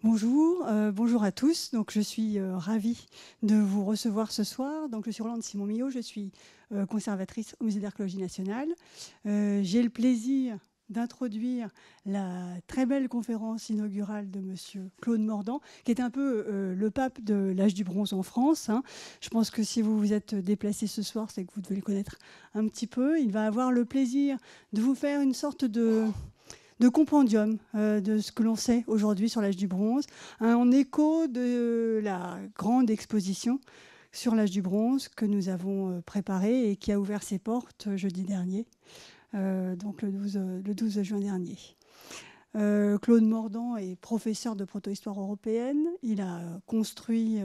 Bonjour, bonjour à tous. Donc, je suis ravie de vous recevoir ce soir. Donc, je suis Rolande Simon-Millot, je suis conservatrice au Musée d'Archéologie nationale. J'ai le plaisir d'introduire la très belle conférence inaugurale de Monsieur Claude Mordant, qui est un peu le pape de l'âge du bronze en France, hein. Je pense que si vous vous êtes déplacé ce soir, c'est que vous devez le connaître un petit peu. Il va avoir le plaisir de vous faire une sorte de compendium de ce que l'on sait aujourd'hui sur l'âge du bronze, hein, en écho de la grande exposition sur l'âge du bronze que nous avons préparée et qui a ouvert ses portes jeudi dernier, donc le 12 juin dernier. Claude Mordant est professeur de protohistoire européenne. Il a construit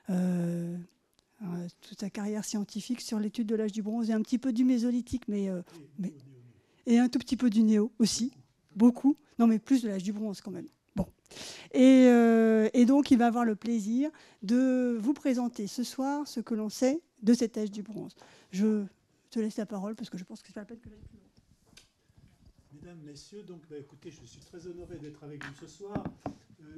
toute sa carrière scientifique sur l'étude de l'âge du bronze et un petit peu du mésolithique, et un tout petit peu du néo aussi. Beaucoup. Non, mais plus de l'âge du bronze quand même. Bon. Et donc, il va avoir le plaisir de vous présenter ce soir ce que l'on sait de cet âge du bronze. Je te laisse la parole parce que je pense que c'est pas la peine que j'aille plus loin. Mesdames, Messieurs, donc écoutez, je suis très honoré d'être avec vous ce soir.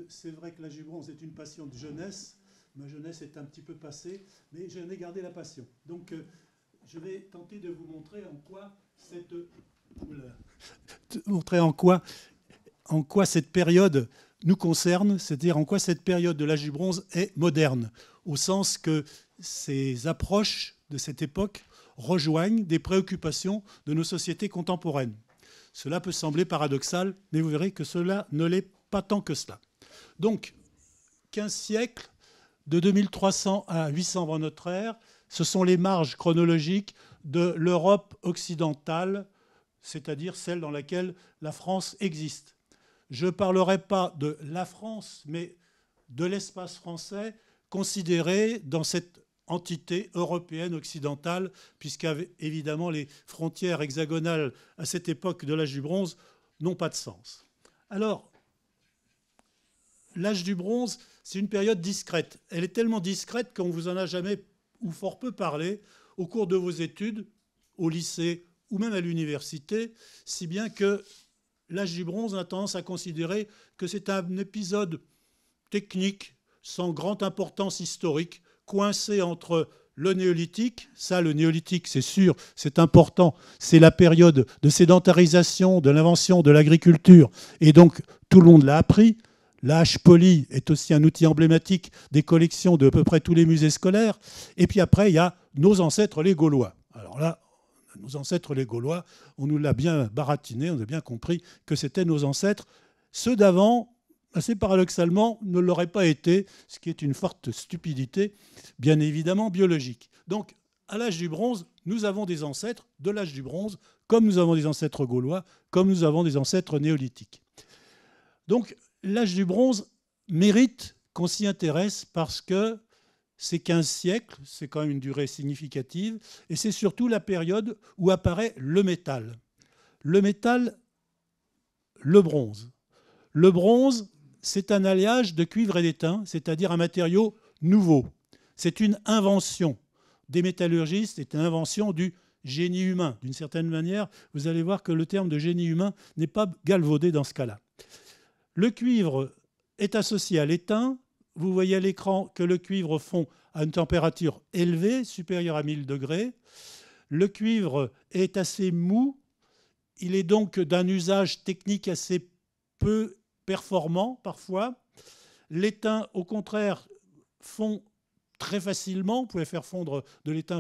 C'est vrai que l'âge du bronze est une passion de jeunesse. Ma jeunesse est un petit peu passée, mais j'en ai gardé la passion. Donc, je vais tenter de vous montrer en quoi cette période nous concerne, c'est-à-dire en quoi cette période de l'âge du bronze est moderne, au sens que ces approches de cette époque rejoignent des préoccupations de nos sociétés contemporaines. Cela peut sembler paradoxal, mais vous verrez que cela ne l'est pas tant que cela. Donc, 15 siècles, de 2300 à 800 avant notre ère, ce sont les marges chronologiques de l'Europe occidentale, c'est-à-dire celle dans laquelle la France existe. Je ne parlerai pas de la France, mais de l'espace français considéré dans cette entité européenne occidentale, puisqu'évidemment les frontières hexagonales à cette époque de l'âge du bronze n'ont pas de sens. Alors, l'âge du bronze, c'est une période discrète. Elle est tellement discrète qu'on ne vous en a jamais ou fort peu parlé au cours de vos études, au lycée ou même à l'université, si bien que l'âge du bronze, on a tendance à considérer que c'est un épisode technique sans grande importance historique, coincé entre le néolithique, ça le néolithique c'est sûr, c'est important, c'est la période de sédentarisation, de l'invention de l'agriculture, et donc tout le monde l'a appris. La hache polie est aussi un outil emblématique des collections de à peu près tous les musées scolaires. Et puis après, il y a nos ancêtres les Gaulois. Alors là, nos ancêtres les Gaulois, on nous l'a bien baratiné, on a bien compris que c'était nos ancêtres. Ceux d'avant, assez paradoxalement, ne l'auraient pas été, ce qui est une forte stupidité, bien évidemment biologique. Donc, à l'âge du bronze, nous avons des ancêtres de l'âge du bronze, comme nous avons des ancêtres gaulois, comme nous avons des ancêtres néolithiques. Donc, l'âge du bronze mérite qu'on s'y intéresse parce que ces 15 siècles, c'est quand même une durée significative, et c'est surtout la période où apparaît le métal. Le métal, le bronze. Le bronze, c'est un alliage de cuivre et d'étain, c'est-à-dire un matériau nouveau. C'est une invention des métallurgistes, c'est une invention du génie humain. D'une certaine manière, vous allez voir que le terme de génie humain n'est pas galvaudé dans ce cas-là. Le cuivre est associé à l'étain. Vous voyez à l'écran que le cuivre fond à une température élevée, supérieure à 1000 degrés. Le cuivre est assez mou. Il est donc d'un usage technique assez peu performant parfois. L'étain, au contraire, fond très facilement. Vous pouvez faire fondre de l'étain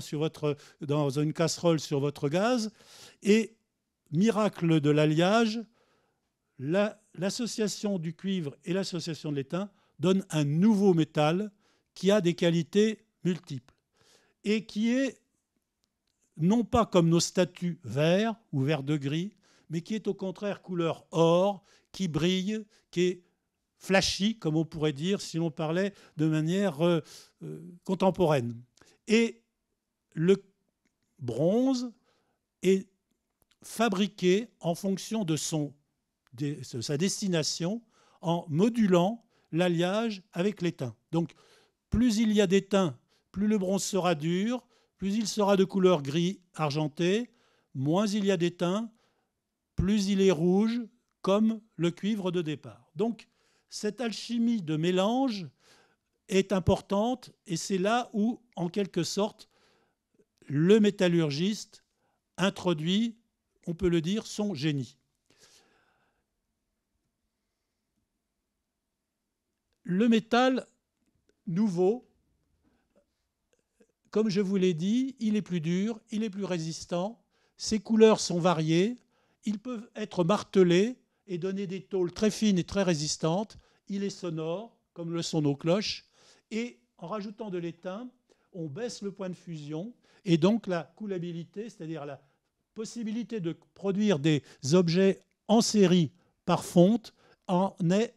dans une casserole sur votre gaz. Et miracle de l'alliage, l'association du cuivre et l'association de l'étain donnent un nouveau métal qui a des qualités multiples et qui est non pas comme nos statues vert ou vert de gris, mais qui est au contraire couleur or, qui brille, qui est flashy, comme on pourrait dire si l'on parlait de manière contemporaine. Et le bronze est fabriqué en fonction de sa destination, en modulant l'alliage avec l'étain. Donc, plus il y a d'étain, plus le bronze sera dur, plus il sera de couleur gris argenté, moins il y a d'étain, plus il est rouge, comme le cuivre de départ. Donc, cette alchimie de mélange est importante et c'est là où, en quelque sorte, le métallurgiste introduit, on peut le dire, son génie. Le métal nouveau, comme je vous l'ai dit, il est plus dur, il est plus résistant, ses couleurs sont variées, ils peuvent être martelés et donner des tôles très fines et très résistantes, il est sonore, comme le sont nos cloches, et en rajoutant de l'étain, on baisse le point de fusion, et donc la coulabilité, c'est-à-dire la possibilité de produire des objets en série par fonte, en est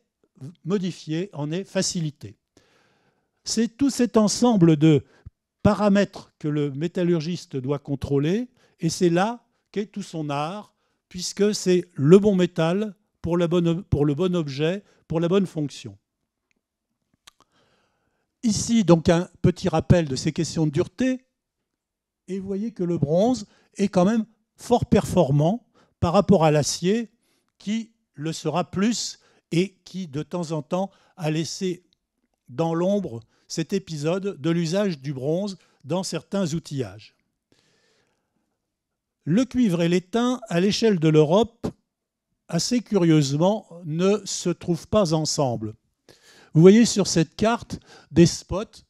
modifiée, en est facilitée. C'est tout cet ensemble de paramètres que le métallurgiste doit contrôler, et c'est là qu'est tout son art, puisque c'est le bon métal pour le bon objet, pour la bonne fonction. Ici, donc, un petit rappel de ces questions de dureté, et vous voyez que le bronze est quand même fort performant par rapport à l'acier, qui le sera plus et qui, de temps en temps, a laissé dans l'ombre cet épisode de l'usage du bronze dans certains outillages. Le cuivre et l'étain, à l'échelle de l'Europe, assez curieusement, ne se trouvent pas ensemble. Vous voyez sur cette carte des spots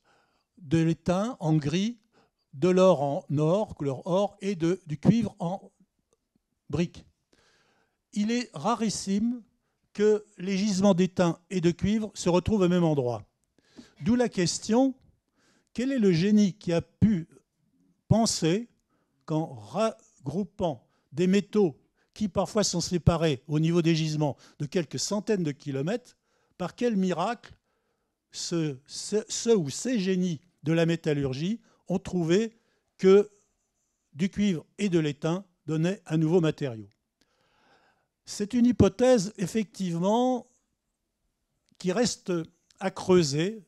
de l'étain en gris, de l'or en or, couleur or, et du cuivre en brique. Il est rarissime que les gisements d'étain et de cuivre se retrouvent au même endroit. D'où la question, quel est le génie qui a pu penser qu'en regroupant des métaux qui parfois sont séparés au niveau des gisements de quelques centaines de kilomètres, par quel miracle ceux ou ces génies de la métallurgie ont trouvé que du cuivre et de l'étain donnaient un nouveau matériau. C'est une hypothèse, effectivement, qui reste à creuser.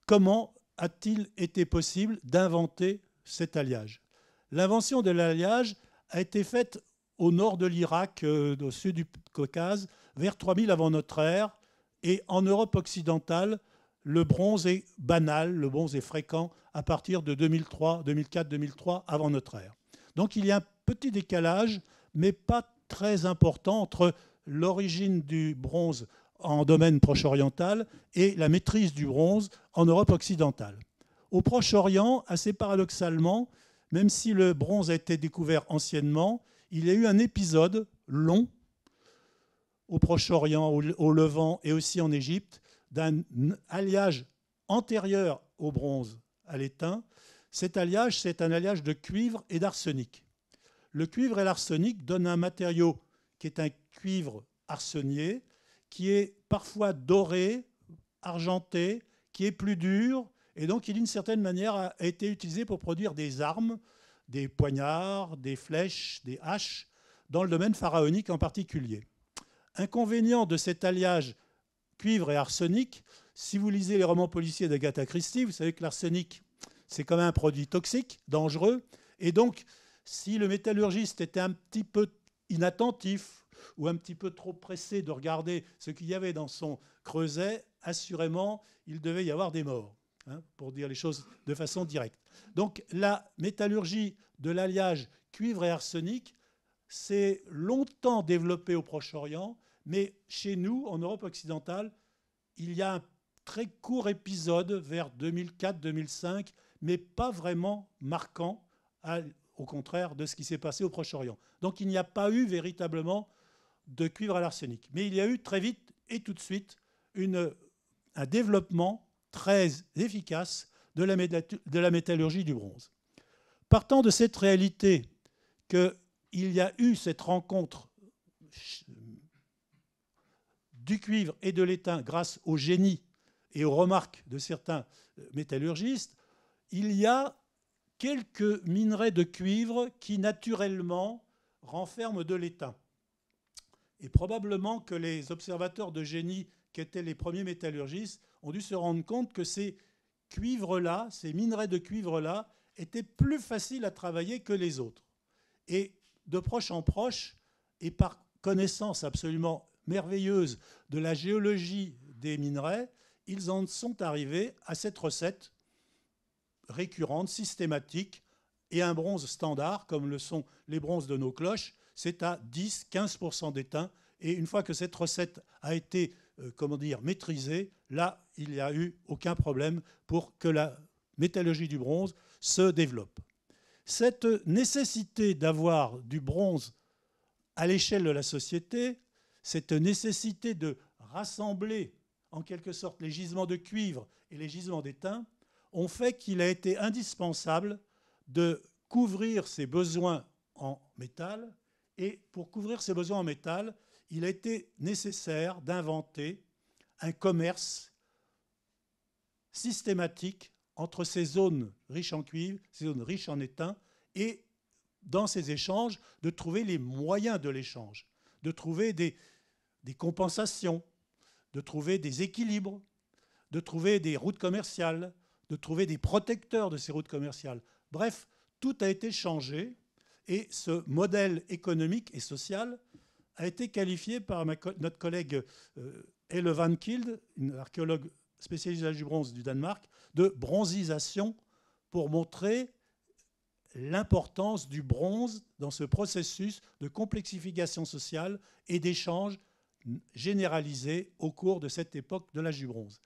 Comment a-t-il été possible d'inventer cet alliage? L'invention de l'alliage a été faite au nord de l'Irak, au sud du Caucase, vers 3000 avant notre ère. Et en Europe occidentale, le bronze est banal, le bronze est fréquent à partir de 2003, 2004, 2003 avant notre ère. Donc il y a un petit décalage, mais pas très important entre l'origine du bronze en domaine proche-oriental et la maîtrise du bronze en Europe occidentale. Au Proche-Orient, assez paradoxalement, même si le bronze a été découvert anciennement, il y a eu un épisode long au Proche-Orient, au Levant et aussi en Égypte, d'un alliage antérieur au bronze, à l'étain. Cet alliage, c'est un alliage de cuivre et d'arsenic. Le cuivre et l'arsenic donnent un matériau qui est un cuivre arsenier, qui est parfois doré, argenté, qui est plus dur, et donc qui, d'une certaine manière, a été utilisé pour produire des armes, des poignards, des flèches, des haches, dans le domaine pharaonique en particulier. Inconvénient de cet alliage cuivre et arsenic, si vous lisez les romans policiers d'Agatha Christie, vous savez que l'arsenic, c'est quand même un produit toxique, dangereux, et donc, si le métallurgiste était un petit peu inattentif ou un petit peu trop pressé de regarder ce qu'il y avait dans son creuset, assurément, il devait y avoir des morts, hein, pour dire les choses de façon directe. Donc la métallurgie de l'alliage cuivre et arsenic s'est longtemps développée au Proche-Orient, mais chez nous, en Europe occidentale, il y a un très court épisode vers 2004-2005, mais pas vraiment marquant, au contraire de ce qui s'est passé au Proche-Orient. Donc il n'y a pas eu véritablement de cuivre à l'arsenic. Mais il y a eu très vite et tout de suite un développement très efficace de la métallurgie du bronze. Partant de cette réalité qu'il y a eu cette rencontre du cuivre et de l'étain grâce au génie et aux remarques de certains métallurgistes, il y a quelques minerais de cuivre qui naturellement renferment de l'étain. Et probablement que les observateurs de génie qui étaient les premiers métallurgistes ont dû se rendre compte que ces cuivres-là, ces minerais de cuivre-là, étaient plus faciles à travailler que les autres. Et de proche en proche, et par connaissance absolument merveilleuse de la géologie des minerais, ils en sont arrivés à cette recette récurrente, systématique, et un bronze standard, comme le sont les bronzes de nos cloches, c'est à 10-15% d'étain. Et une fois que cette recette a été maîtrisée, là, il n'y a eu aucun problème pour que la métallurgie du bronze se développe. Cette nécessité d'avoir du bronze à l'échelle de la société, cette nécessité de rassembler en quelque sorte les gisements de cuivre et les gisements d'étain, ont fait qu'il a été indispensable de couvrir ses besoins en métal. Et pour couvrir ses besoins en métal, il a été nécessaire d'inventer un commerce systématique entre ces zones riches en cuivre, ces zones riches en étain, et dans ces échanges, de trouver les moyens de l'échange, de trouver des compensations, de trouver des équilibres, de trouver des routes commerciales, de trouver des protecteurs de ces routes commerciales. Bref, tout a été changé et ce modèle économique et social a été qualifié par notre collègue Helle Van Kild, une archéologue spécialisée du bronze du Danemark, de bronzisation pour montrer l'importance du bronze dans ce processus de complexification sociale et d'échange généralisé au cours de cette époque de l'âge du bronze.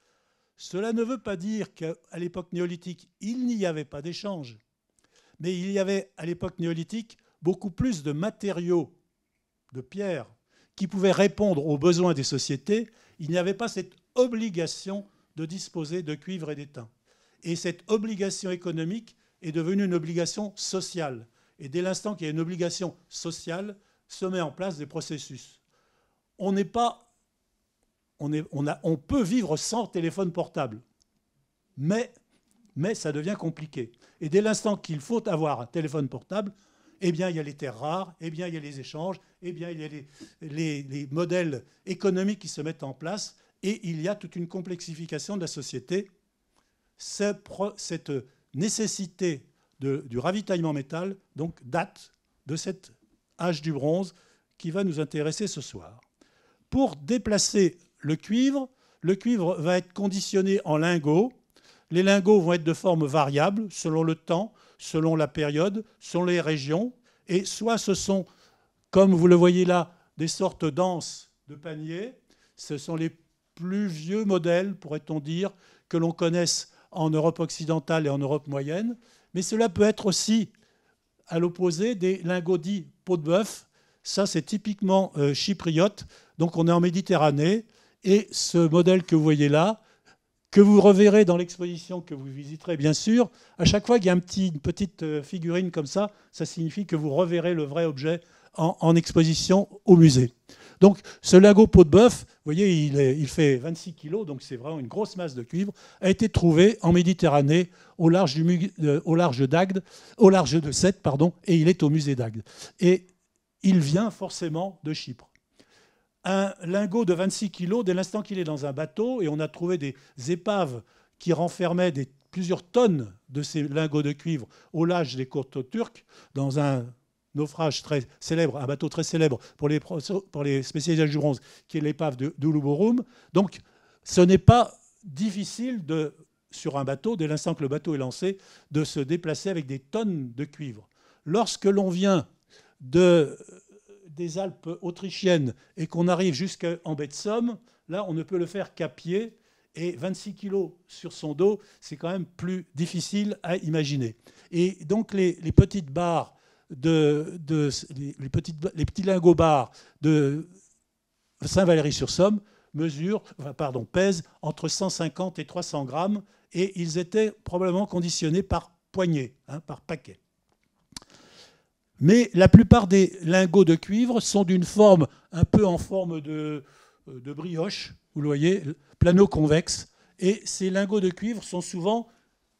Cela ne veut pas dire qu'à l'époque néolithique, il n'y avait pas d'échange, mais il y avait à l'époque néolithique beaucoup plus de matériaux, de pierres, qui pouvaient répondre aux besoins des sociétés. Il n'y avait pas cette obligation de disposer de cuivre et d'étain. Et cette obligation économique est devenue une obligation sociale. Et dès l'instant qu'il y a une obligation sociale, se met en place des processus. On peut vivre sans téléphone portable, mais ça devient compliqué. Et dès l'instant qu'il faut avoir un téléphone portable, eh bien, il y a les terres rares, eh bien, il y a les échanges, eh bien, il y a les modèles économiques qui se mettent en place, et il y a toute une complexification de la société. Cette nécessité du ravitaillement métal donc, date de cet âge du bronze qui va nous intéresser ce soir. Pour déplacer le cuivre va être conditionné en lingots. Les lingots vont être de forme variable selon le temps, selon la période, selon les régions. Et soit ce sont, comme vous le voyez là, des sortes d'anses de panier. Ce sont les plus vieux modèles, pourrait-on dire, que l'on connaisse en Europe occidentale et en Europe moyenne. Mais cela peut être aussi, à l'opposé, des lingots dits peau de bœuf. Ça, c'est typiquement chypriote. Donc, on est en Méditerranée. Et ce modèle que vous voyez là, que vous reverrez dans l'exposition que vous visiterez, bien sûr, à chaque fois qu'il y a une petite figurine comme ça signifie que vous reverrez le vrai objet en exposition au musée. Donc, ce lingot peau de bœuf, vous voyez, il fait 26 kg, donc c'est vraiment une grosse masse de cuivre, a été trouvé en Méditerranée, au large de Sète, et il est au musée d'Agde. Et il vient forcément de Chypre. Un lingot de 26 kg, dès l'instant qu'il est dans un bateau, et on a trouvé des épaves qui renfermaient plusieurs tonnes de ces lingots de cuivre au large des côtes turques, dans un naufrage très célèbre, un bateau très célèbre pour les spécialistes du bronze, qui est l'épave d'Uluburrum. Donc, ce n'est pas difficile sur un bateau, dès l'instant que le bateau est lancé, de se déplacer avec des tonnes de cuivre. Lorsque l'on vient des Alpes autrichiennes et qu'on arrive jusqu'en baie de Somme, là, on ne peut le faire qu'à pied. Et 26 kilos sur son dos, c'est quand même plus difficile à imaginer. Et donc, les petites barres les petits lingots barres de Saint-Valery-sur-Somme pèsent entre 150 et 300 grammes, et ils étaient probablement conditionnés par poignée, par paquet. Mais la plupart des lingots de cuivre sont d'une forme un peu en forme de brioche, vous le voyez, plano-convexe, et ces lingots de cuivre sont souvent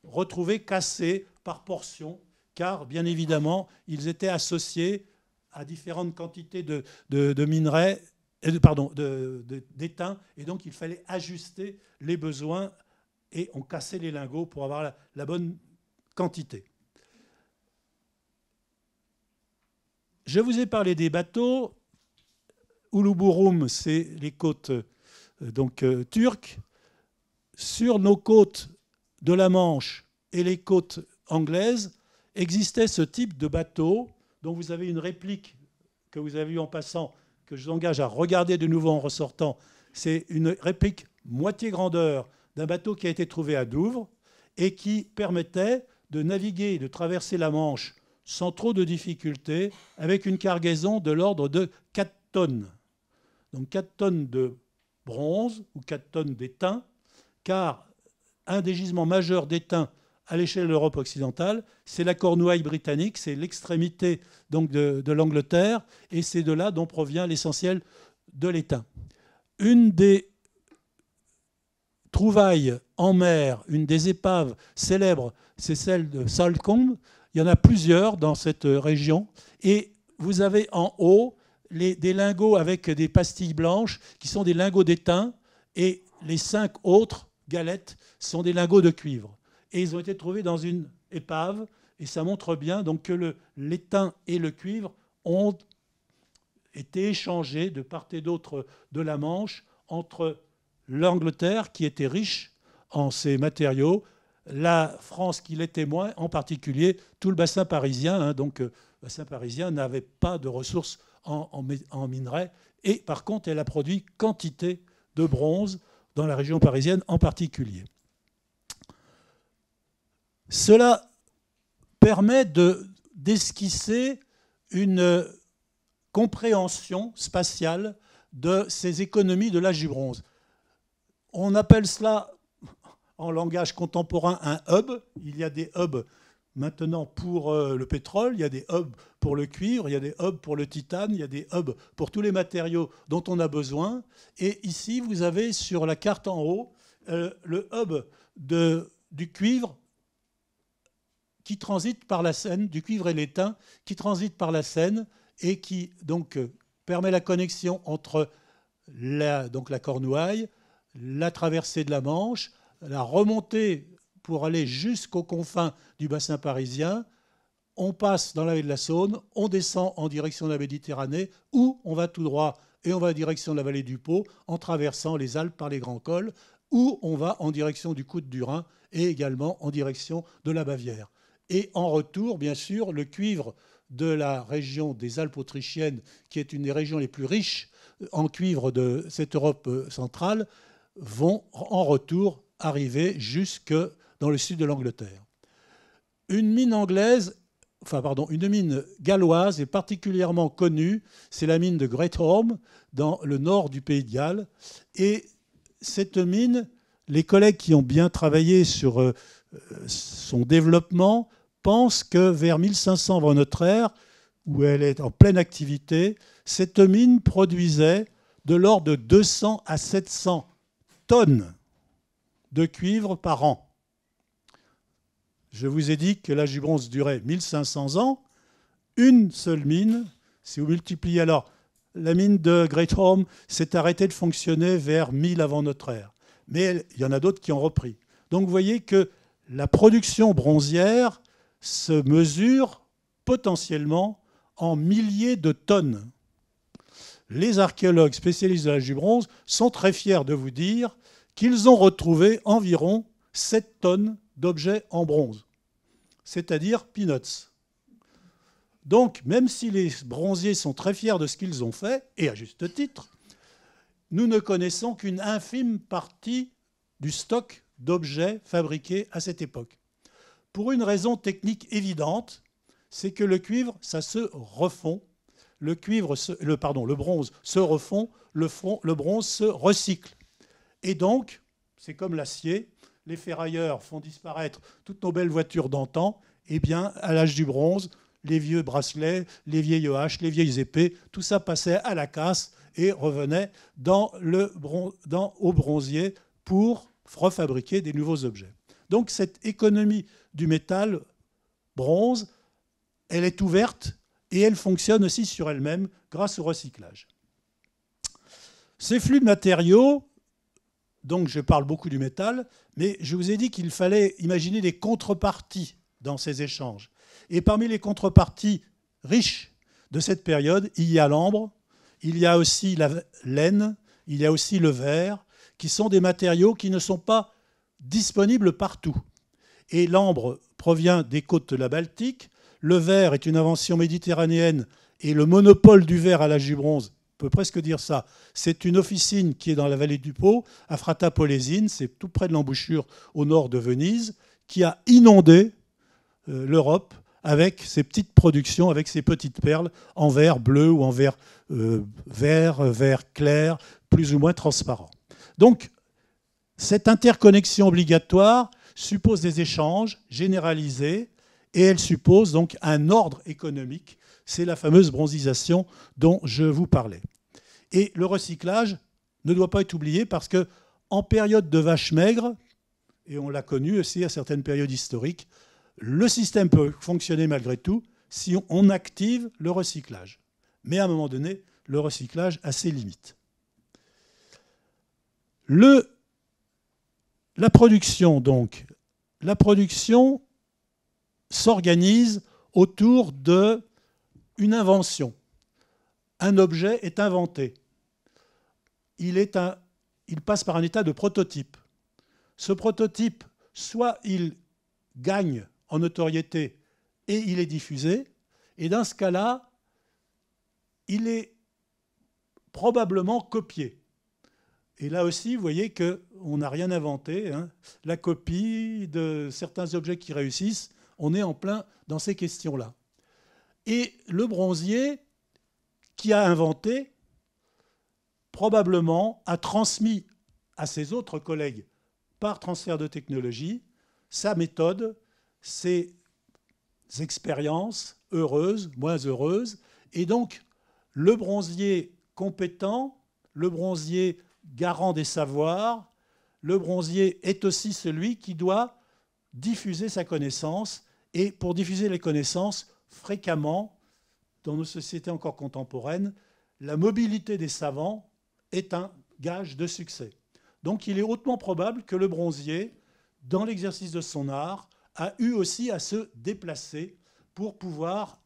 retrouvés cassés par portions, car bien évidemment, ils étaient associés à différentes quantités de minerais, d'étain, et donc il fallait ajuster les besoins, et on cassait les lingots pour avoir la bonne quantité. Je vous ai parlé des bateaux. Uluburrum, c'est les côtes turque, sur nos côtes de la Manche et les côtes anglaises, existait ce type de bateau dont vous avez une réplique que vous avez vue en passant, que je vous engage à regarder de nouveau en ressortant. C'est une réplique moitié grandeur d'un bateau qui a été trouvé à Douvres et qui permettait de naviguer et de traverser la Manche sans trop de difficultés avec une cargaison de l'ordre de 4 tonnes. Donc 4 tonnes de bronze ou 4 tonnes d'étain, car un des gisements majeurs d'étain à l'échelle de l'Europe occidentale, c'est la Cornouaille britannique, c'est l'extrémité donc de l'Angleterre, et c'est de là dont provient l'essentiel de l'étain. Une des trouvailles en mer, une des épaves célèbres, c'est celle de Salcombe. Il y en a plusieurs dans cette région, et vous avez en haut des lingots avec des pastilles blanches qui sont des lingots d'étain, et les 5 autres galettes sont des lingots de cuivre. Et ils ont été trouvés dans une épave, et ça montre bien donc, que l'étain et le cuivre ont été échangés de part et d'autre de la Manche entre l'Angleterre, qui était riche en ces matériaux, la France, qui l'était moins, en particulier tout le bassin parisien. Donc, le bassin parisien n'avait pas de ressources en minerais, et par contre, elle a produit quantité de bronze dans la région parisienne en particulier. Cela permet d'esquisser une compréhension spatiale de ces économies de l'âge du bronze. On appelle cela, en langage contemporain, un hub. Il y a des hubs maintenant pour le pétrole, il y a des hubs pour le cuivre, il y a des hubs pour le titane, il y a des hubs pour tous les matériaux dont on a besoin. Et ici, vous avez sur la carte en haut le hub du cuivre qui transite par la Seine, du cuivre et l'étain, qui transite par la Seine et qui donc permet la connexion entre la Cornouaille, la traversée de la Manche, la remontée pour aller jusqu'aux confins du bassin parisien. On passe dans la baie de la Saône, on descend en direction de la Méditerranée, ou on va tout droit et on va en direction de la vallée du Pô en traversant les Alpes par les grands cols, ou on va en direction du coude du Rhin et également en direction de la Bavière. Et en retour, bien sûr, le cuivre de la région des Alpes autrichiennes, qui est une des régions les plus riches en cuivre de cette Europe centrale, vont en retour arriver jusque dans le sud de l'Angleterre. Une mine galloise est particulièrement connue, c'est la mine de Greathorme, dans le nord du pays de Galles. Et cette mine, les collègues qui ont bien travaillé sur son développement pensent que vers 1500 avant notre ère, où elle est en pleine activité, cette mine produisait de l'ordre de 200 à 700 tonnes de cuivre par an. Je vous ai dit que l'âge du bronze durait 1500 ans. Une seule mine, si vous multipliez alors, la mine de Greathorme s'est arrêtée de fonctionner vers 1000 avant notre ère. Mais il y en a d'autres qui ont repris. Donc vous voyez que la production bronzière se mesure potentiellement en milliers de tonnes. Les archéologues spécialistes de l'âge du bronze sont très fiers de vous dire qu'ils ont retrouvé environ 7 tonnes d'objets en bronze, c'est-à-dire peanuts. Donc, même si les bronziers sont très fiers de ce qu'ils ont fait, et à juste titre, nous ne connaissons qu'une infime partie du stock d'objets fabriqués à cette époque. Pour une raison technique évidente, c'est que le cuivre, ça se refond. Le bronze se refond, le bronze se recycle. Et donc, c'est comme l'acier, les ferrailleurs font disparaître toutes nos belles voitures d'antan. Eh bien, à l'âge du bronze, les vieux bracelets, les vieilles haches, les vieilles épées, tout ça passait à la casse et revenait au bronzier pour refabriquer des nouveaux objets. Donc cette économie du métal bronze, elle est ouverte et elle fonctionne aussi sur elle-même grâce au recyclage. Ces flux de matériaux, donc je parle beaucoup du métal, mais je vous ai dit qu'il fallait imaginer des contreparties dans ces échanges. Et parmi les contreparties riches de cette période, il y a l'ambre, il y a aussi la laine, il y a aussi le verre, qui sont des matériaux qui ne sont pas disponibles partout. Et l'ambre provient des côtes de la Baltique. Le verre est une invention méditerranéenne et le monopole du verre à l'âge du bronze, on peut presque dire ça, c'est une officine qui est dans la vallée du Pô, à Fratapolesine, c'est tout près de l'embouchure au nord de Venise, qui a inondé l'Europe avec ses petites productions, avec ses petites perles en verre bleu ou en verre vert clair, plus ou moins transparent. Donc, cette interconnexion obligatoire suppose des échanges généralisés et elle suppose donc un ordre économique. C'est la fameuse bronzisation dont je vous parlais. Et le recyclage ne doit pas être oublié parce qu'en période de vache maigre, et on l'a connu aussi à certaines périodes historiques, le système peut fonctionner malgré tout si on active le recyclage. Mais à un moment donné, le recyclage a ses limites. La production, donc, s'organise autour d'une invention. Un objet est inventé. Il passe par un état de prototype. Ce prototype, soit il gagne en notoriété et il est diffusé, et dans ce cas-là, il est probablement copié. Et là aussi, vous voyez qu'on n'a rien inventé. La copie de certains objets qui réussissent, on est en plein dans ces questions-là. Et le bronzier, qui a inventé, probablement a transmis à ses autres collègues, par transfert de technologie, sa méthode, ses expériences heureuses, moins heureuses. Et donc, le bronzier compétent, le bronzier garant des savoirs, le bronzier est aussi celui qui doit diffuser sa connaissance. Et pour diffuser les connaissances, fréquemment, dans nos sociétés encore contemporaines, la mobilité des savants est un gage de succès. Donc il est hautement probable que le bronzier, dans l'exercice de son art, a eu aussi à se déplacer pour pouvoir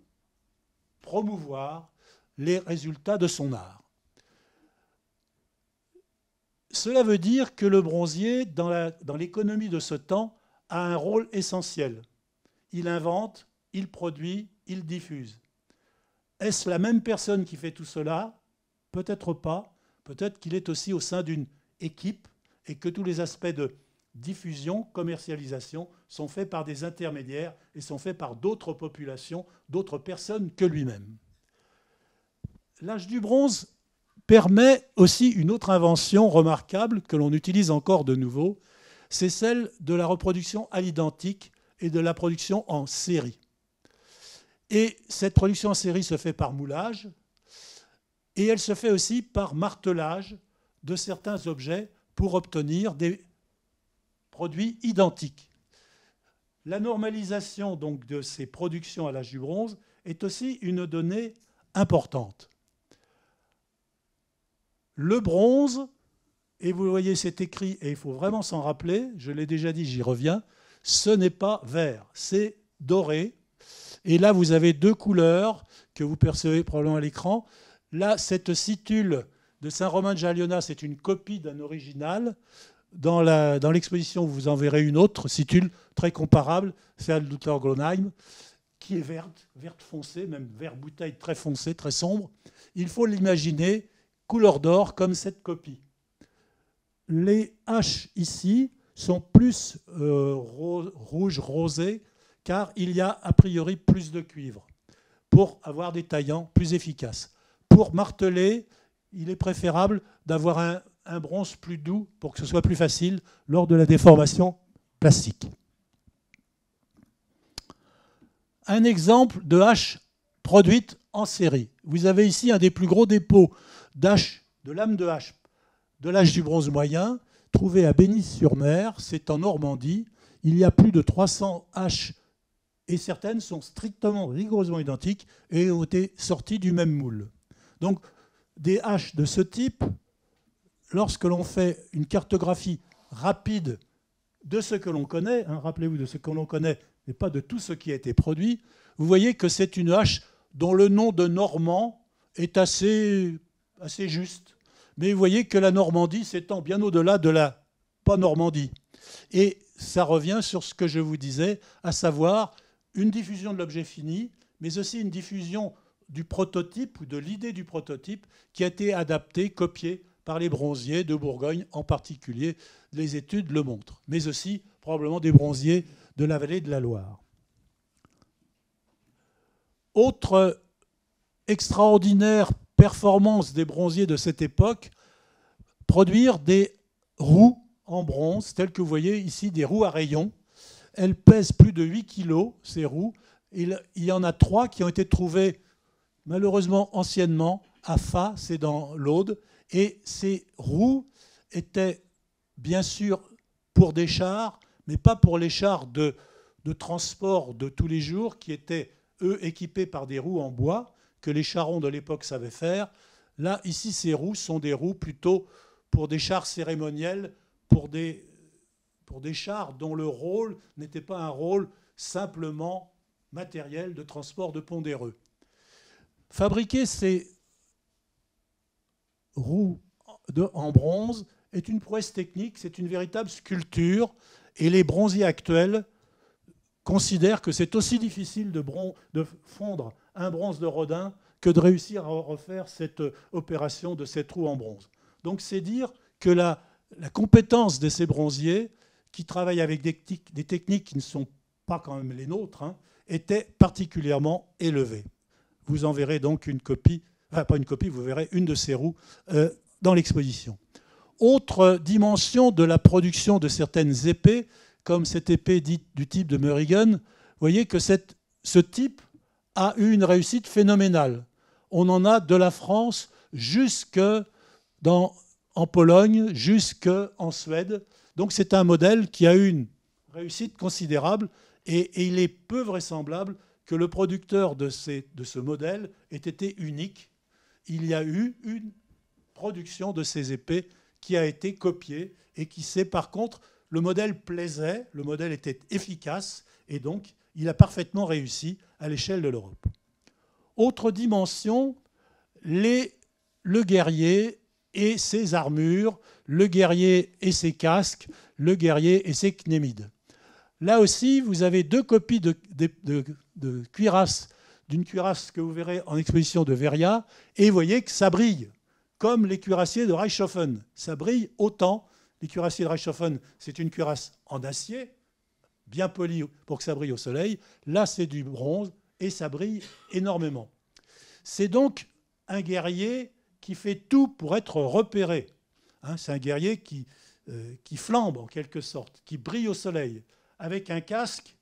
promouvoir les résultats de son art. Cela veut dire que le bronzier, dans l'économie de ce temps, a un rôle essentiel. Il invente, il produit, il diffuse. Est-ce la même personne qui fait tout cela? Peut-être pas. Peut-être qu'il est aussi au sein d'une équipe et que tous les aspects de diffusion, commercialisation sont faits par des intermédiaires et sont faits par d'autres populations, d'autres personnes que lui-même. L'âge du bronze permet aussi une autre invention remarquable que l'on utilise encore de nouveau, c'est celle de la reproduction à l'identique et de la production en série. Et cette production en série se fait par moulage et elle se fait aussi par martelage de certains objets pour obtenir des produits identiques. La normalisation donc de ces productions à l'âge du bronze est aussi une donnée importante. Le bronze, et vous voyez c'est écrit, et il faut vraiment s'en rappeler, je l'ai déjà dit, j'y reviens, ce n'est pas vert, c'est doré. Et là, vous avez deux couleurs que vous percevez probablement à l'écran. Là, cette situle de Saint-Romain de Jaliona, c'est une copie d'un original. Dans l'exposition, vous en verrez une autre situle très comparable, celle d'Uther-Gronheim, qui est verte foncée, même vert bouteille très foncé, très sombre. Il faut l'imaginer couleur d'or comme cette copie. Les haches ici sont plus rouges, rosées, car il y a a priori plus de cuivre pour avoir des taillants plus efficaces. Pour marteler, il est préférable d'avoir un bronze plus doux pour que ce soit plus facile lors de la déformation plastique. Un exemple de hache produite en série. Vous avez ici un des plus gros dépôts d'haches, de lames de hache de l'âge du bronze moyen, trouvé à Bénis-sur-Mer, c'est en Normandie. Il y a plus de 300 haches et certaines sont strictement, rigoureusement identiques et ont été sorties du même moule. Donc, des haches de ce type, lorsque l'on fait une cartographie rapide de ce que l'on connaît, rappelez-vous de ce que l'on connaît, mais pas de tout ce qui a été produit, vous voyez que c'est une hache dont le nom de Normand est assez juste. mais vous voyez que la Normandie s'étend bien au-delà de la pas-Normandie. Et ça revient sur ce que je vous disais, à savoir une diffusion de l'objet fini, mais aussi une diffusion du prototype ou de l'idée du prototype qui a été adaptée, copiée par les bronziers de Bourgogne en particulier. Les études le montrent, mais aussi probablement des bronziers de la vallée de la Loire. Autre extraordinaire performance des bronziers de cette époque, produire des roues en bronze, telles que vous voyez ici, des roues à rayons. Elles pèsent plus de 8 kg, ces roues. Il y en a 3 qui ont été trouvées, malheureusement anciennement, à Fa, c'est dans l'Aude. Et ces roues étaient bien sûr pour des chars, mais pas pour les chars de transport de tous les jours, qui étaient, eux, équipés par des roues en bois, que les charrons de l'époque savaient faire. Là, ici, ces roues sont des roues plutôt pour des chars cérémoniels, pour des chars dont le rôle n'était pas un rôle simplement matériel de transport de pondéreux. Fabriquer ces roues en bronze est une prouesse technique, c'est une véritable sculpture, et les bronziers actuels considèrent que c'est aussi difficile de fondre un bronze de Rodin que de réussir à refaire cette opération de cette roue en bronze. Donc c'est dire que la compétence de ces bronziers, qui travaillent avec des techniques qui ne sont pas quand même les nôtres, était particulièrement élevée. Vous en verrez donc une copie, enfin pas une copie, vous verrez une de ces roues dans l'exposition. Autre dimension de la production de certaines épées, comme cette épée dite du type de Murigen, vous voyez que ce type a eu une réussite phénoménale. On en a de la France jusque en Pologne, jusqu'en Suède. Donc c'est un modèle qui a eu une réussite considérable et il est peu vraisemblable que le producteur de ce modèle ait été unique. Il y a eu une production de ces épées qui a été copiée et qui s'est, par contre, le modèle plaisait, le modèle était efficace et donc il a parfaitement réussi à l'échelle de l'Europe. Autre dimension, le guerrier et ses armures, le guerrier et ses casques, le guerrier et ses cnémides. Là aussi, vous avez 2 copies de cuirasses, d'une cuirasse que vous verrez en exposition de Veria, et vous voyez que ça brille, comme les cuirassiers de Reichshoffen. Ça brille autant. Les cuirassiers de Reichshoffen, c'est une cuirasse en acier, bien polie pour que ça brille au soleil. Là, c'est du bronze, et ça brille énormément. C'est donc un guerrier qui fait tout pour être repéré. C'est un guerrier qui flambe en quelque sorte, qui brille au soleil, avec un casque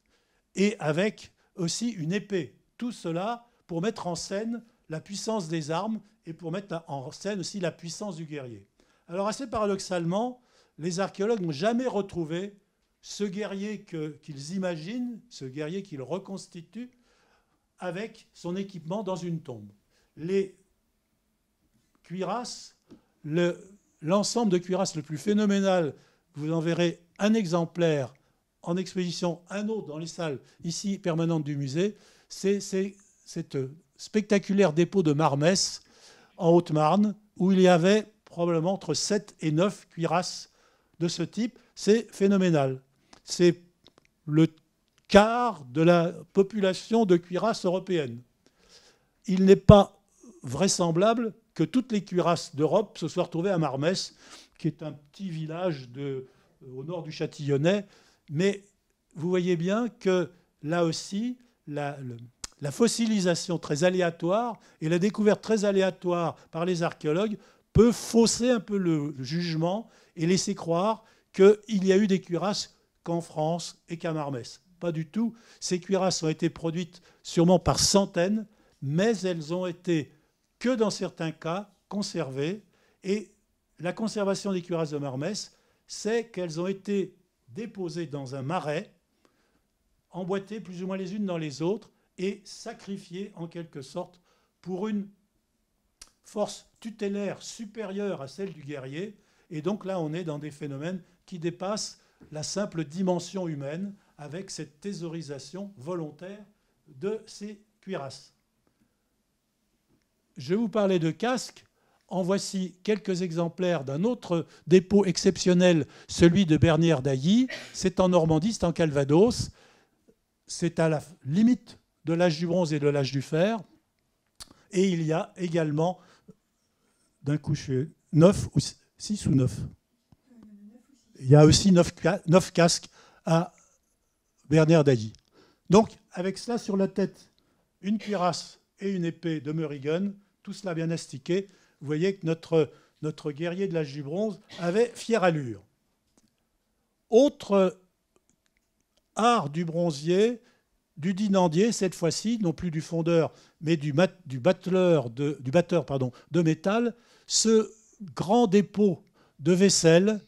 et avec aussi une épée. Tout cela pour mettre en scène la puissance des armes et pour mettre en scène aussi la puissance du guerrier. Alors assez paradoxalement, les archéologues n'ont jamais retrouvé ce guerrier qu'ils imaginent, ce guerrier qu'ils reconstituent, avec son équipement dans une tombe. Les cuirasses, l'ensemble de cuirasses le plus phénoménal, vous en verrez un exemplaire en exposition, un autre dans les salles ici permanentes du musée, c'est cette spectaculaire dépôt de Marmès en Haute-Marne, où il y avait probablement entre 7 et 9 cuirasses de ce type. C'est phénoménal. C'est le quart de la population de cuirasses européenne. Il n'est pas vraisemblable que toutes les cuirasses d'Europe se soient retrouvées à Marmès, qui est un petit village au nord du Châtillonnais. Mais vous voyez bien que là aussi, la fossilisation très aléatoire et la découverte très aléatoire par les archéologues peut fausser un peu le jugement et laisser croire qu'il y a eu des cuirasses qu'en France et qu'à Marmès. Pas du tout. Ces cuirasses ont été produites sûrement par centaines, mais elles ont été, que dans certains cas, conservées. Et la conservation des cuirasses de Marmès, c'est qu'elles ont été déposées dans un marais, emboîtées plus ou moins les unes dans les autres, et sacrifiées en quelque sorte pour une force tutélaire supérieure à celle du guerrier. Et donc là, on est dans des phénomènes qui dépassent la simple dimension humaine avec cette thésaurisation volontaire de ces cuirasses. Je vous parlais de casques. En voici quelques exemplaires d'un autre dépôt exceptionnel, celui de Bernières d'Ailly. C'est en Normandie, c'est en Calvados. C'est à la limite de l'âge du bronze et de l'âge du fer. Et il y a également, d'un coup, 9 ou 6 ou 9. Il y a aussi 9 casques à Bernières d'Ailly. Donc, avec cela sur la tête, une cuirasse et une épée de Merrigan, tout cela bien astiqué, vous voyez que notre guerrier de l'âge du bronze avait fière allure. Autre art du bronzier, du dinandier, cette fois-ci, non plus du fondeur, mais du batteur de métal, ce grand dépôt de vaisselle,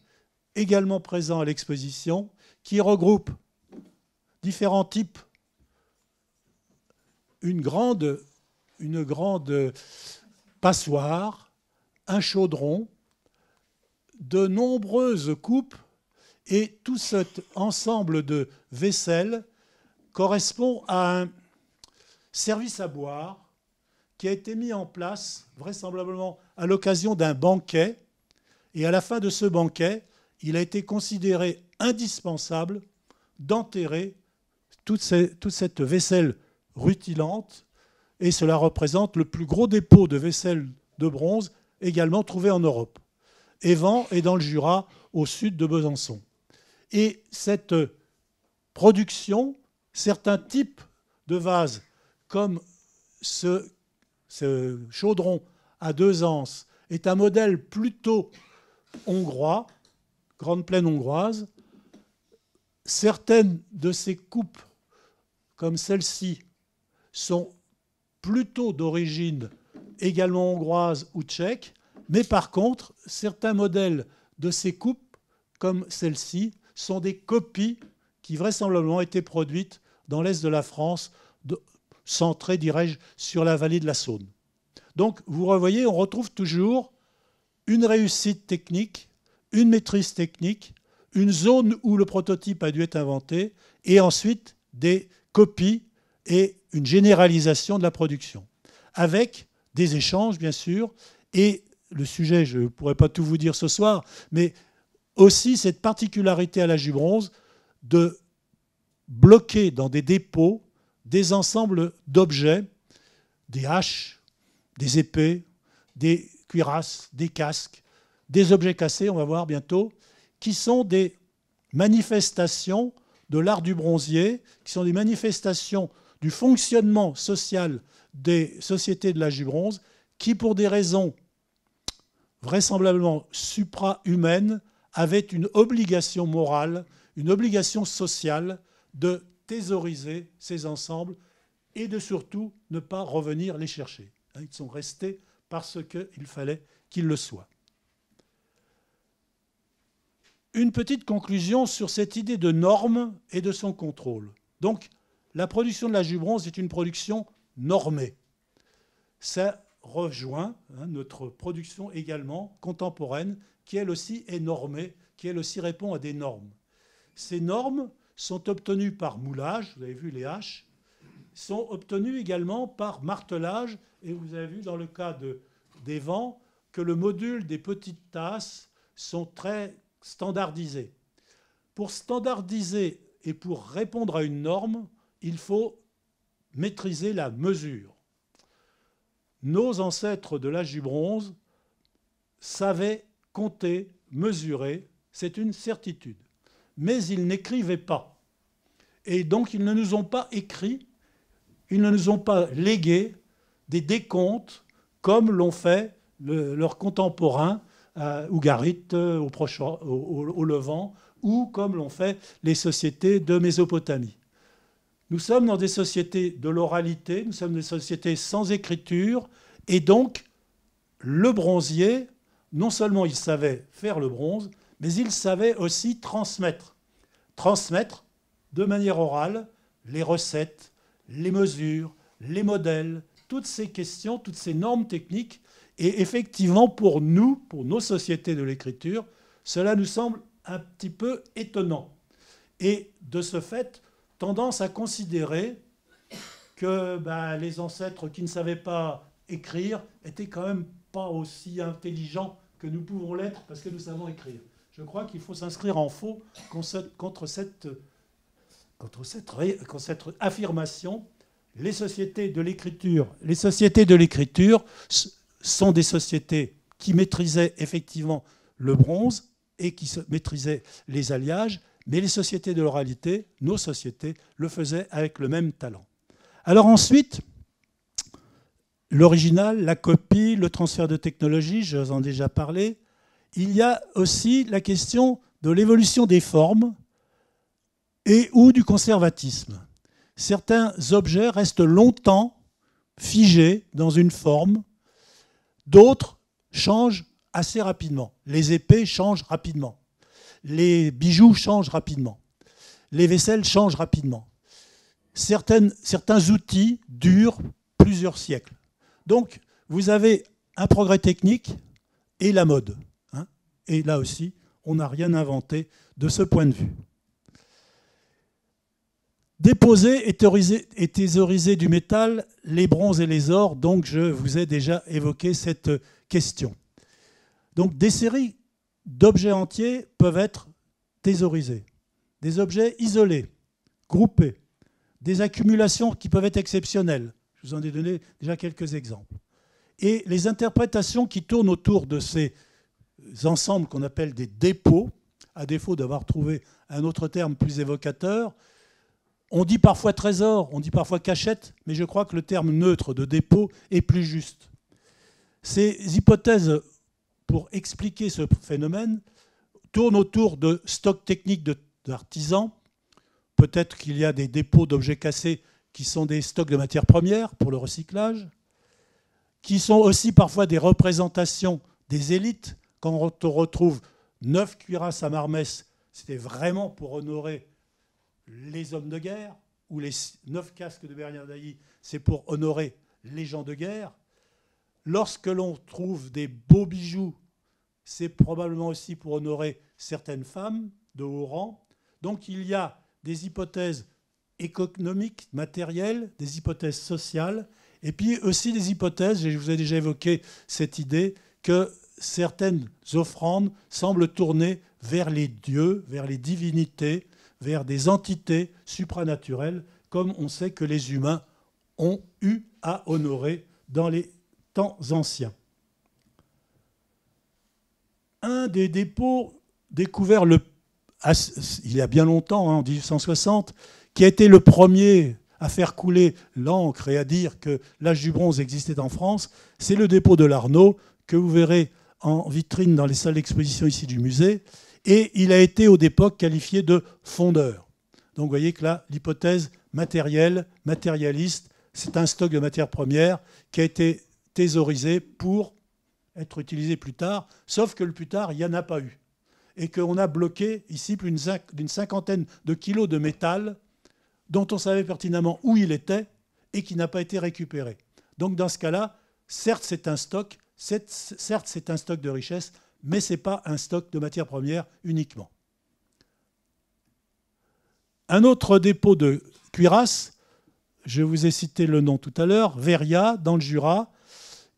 également présent à l'exposition, qui regroupe différents types, une grande passoire, un chaudron, de nombreuses coupes, et tout cet ensemble de vaisselle correspond à un service à boire qui a été mis en place vraisemblablement à l'occasion d'un banquet. Et à la fin de ce banquet, il a été considéré indispensable d'enterrer toute cette vaisselle rutilante. Et cela représente le plus gros dépôt de vaisselle de bronze également trouvé en Europe. Évans est dans le Jura, au sud de Besançon. Et cette production, certains types de vases, comme ce chaudron à 2 anses, est un modèle plutôt hongrois, grande plaine hongroise. Certaines de ces coupes, comme celle-ci, sont plutôt d'origine également hongroise ou tchèque, mais par contre, certains modèles de ces coupes, comme celle-ci, sont des copies qui vraisemblablement étaient produites dans l'est de la France, centrées, dirais-je, sur la vallée de la Saône. Donc, vous revoyez, on retrouve toujours une réussite technique, une maîtrise technique, une zone où le prototype a dû être inventé, et ensuite des copies et une généralisation de la production, avec des échanges, bien sûr, et le sujet, je ne pourrais pas tout vous dire ce soir, mais aussi cette particularité à l'âge du bronze de bloquer dans des dépôts des ensembles d'objets, des haches, des épées, des cuirasses, des casques, des objets cassés, on va voir bientôt, qui sont des manifestations de l'art du bronzier, qui sont des manifestations du fonctionnement social des sociétés de l'âge du bronze, qui, pour des raisons vraisemblablement supra-humaines, avaient une obligation morale, une obligation sociale de thésauriser ces ensembles et de surtout ne pas revenir les chercher. Ils sont restés parce qu'il fallait qu'ils le soient. Une petite conclusion sur cette idée de norme et de son contrôle. Donc, la production de l'âge du bronze est une production normée. Ça rejoint notre production également contemporaine, qui elle aussi est normée, qui elle aussi répond à des normes. Ces normes sont obtenues par moulage, vous avez vu les haches, sont obtenues également par martelage, et vous avez vu dans le cas d'Évans que le module des petites tasses sont très standardisés. Pour standardiser et pour répondre à une norme, il faut maîtriser la mesure. Nos ancêtres de l'âge du bronze savaient compter, mesurer, c'est une certitude. Mais ils n'écrivaient pas. Et donc ils ne nous ont pas écrit, ils ne nous ont pas légué des décomptes comme l'ont fait leurs contemporains ougarite au Levant, ou comme l'ont fait les sociétés de Mésopotamie. Nous sommes dans des sociétés de l'oralité, nous sommes des sociétés sans écriture, et donc le bronzier, non seulement il savait faire le bronze, mais il savait aussi transmettre de manière orale les recettes, les mesures, les modèles, toutes ces questions, toutes ces normes techniques. Et effectivement, pour nous, pour nos sociétés de l'écriture, cela nous semble un petit peu étonnant. Et de ce fait, tendance à considérer que les ancêtres qui ne savaient pas écrire étaient quand même pas aussi intelligents que nous pouvons l'être parce que nous savons écrire. Je crois qu'il faut s'inscrire en faux contre cette affirmation. Les sociétés de l'écriture sont des sociétés qui maîtrisaient effectivement le bronze et qui maîtrisaient les alliages, mais les sociétés de l'oralité, nos sociétés, le faisaient avec le même talent. Alors ensuite, l'original, la copie, le transfert de technologie, je vous en ai déjà parlé. Il y a aussi la question de l'évolution des formes et ou du conservatisme. Certains objets restent longtemps figés dans une forme, d'autres changent assez rapidement. Les épées changent rapidement, les bijoux changent rapidement, les vaisselles changent rapidement. Certains outils durent plusieurs siècles. Donc, vous avez un progrès technique et la mode. Et là aussi, on n'a rien inventé de ce point de vue. Déposer et thésauriser du métal, les bronzes et les ors, donc je vous ai déjà évoqué cette question. Donc des séries d'objets entiers peuvent être thésaurisés. Des objets isolés, groupés, des accumulations qui peuvent être exceptionnelles. Je vous en ai donné déjà quelques exemples. Et les interprétations qui tournent autour de ces ensembles qu'on appelle des dépôts, à défaut d'avoir trouvé un autre terme plus évocateur. On dit parfois trésor, on dit parfois cachette, mais je crois que le terme neutre de dépôt est plus juste. Ces hypothèses, pour expliquer ce phénomène, tournent autour de stocks techniques d'artisans. Peut-être qu'il y a des dépôts d'objets cassés qui sont des stocks de matières premières pour le recyclage, qui sont aussi parfois des représentations des élites. Quand on retrouve 9 cuirasses à Marmès, c'était vraiment pour honorer les hommes de guerre, ou les 9 casques de Bernard d'Ailly, c'est pour honorer les gens de guerre. Lorsque l'on trouve des beaux bijoux, c'est probablement aussi pour honorer certaines femmes de haut rang. Donc il y a des hypothèses économiques, matérielles, des hypothèses sociales, et puis aussi des hypothèses, et je vous ai déjà évoqué cette idée, que certaines offrandes semblent tourner vers les dieux, vers les divinités, vers des entités supranaturelles, comme on sait que les humains ont eu à honorer dans les temps anciens. Un des dépôts découverts il y a bien longtemps, en 1860, qui a été le premier à faire couler l'encre et à dire que l'âge du bronze existait en France, c'est le dépôt de l'Arnaud, que vous verrez en vitrine dans les salles d'exposition ici du musée. Et il a été au d'époque qualifié de fondeur. Donc vous voyez que là, l'hypothèse matérielle, matérialiste, c'est un stock de matières premières qui a été thésaurisé pour être utilisé plus tard, sauf que le plus tard, il n'y en a pas eu. Et qu'on a bloqué ici plus d'une cinquantaine de kilos de métal dont on savait pertinemment où il était et qui n'a pas été récupéré. Donc dans ce cas-là, certes c'est un stock, certes c'est un stock de richesse, mais ce n'est pas un stock de matières premières uniquement. Un autre dépôt de cuirasse, je vous ai cité le nom tout à l'heure, Veria, dans le Jura,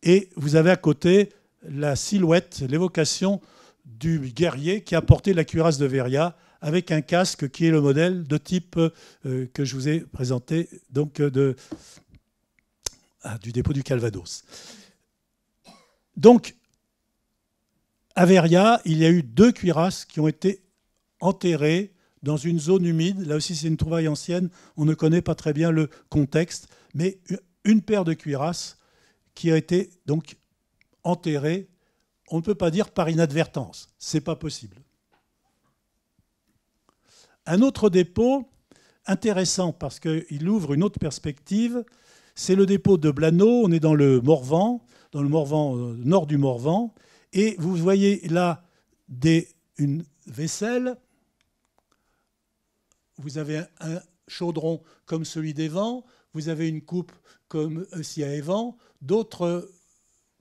et vous avez à côté la silhouette, l'évocation du guerrier qui a porté la cuirasse de Veria avec un casque qui est le modèle de type que je vous ai présenté donc du dépôt du Calvados. Donc, à Veria, il y a eu 2 cuirasses qui ont été enterrées dans une zone humide. Là aussi, c'est une trouvaille ancienne. On ne connaît pas très bien le contexte. Mais une paire de cuirasses qui a été donc enterrée, on ne peut pas dire par inadvertance. Ce n'est pas possible. Un autre dépôt, intéressant parce qu'il ouvre une autre perspective, c'est le dépôt de Blanneau. On est dans le Morvan, nord du Morvan. Et vous voyez là une vaisselle. Vous avez un chaudron comme celui d'Évan. Vous avez une coupe comme aussi à Évan. D'autres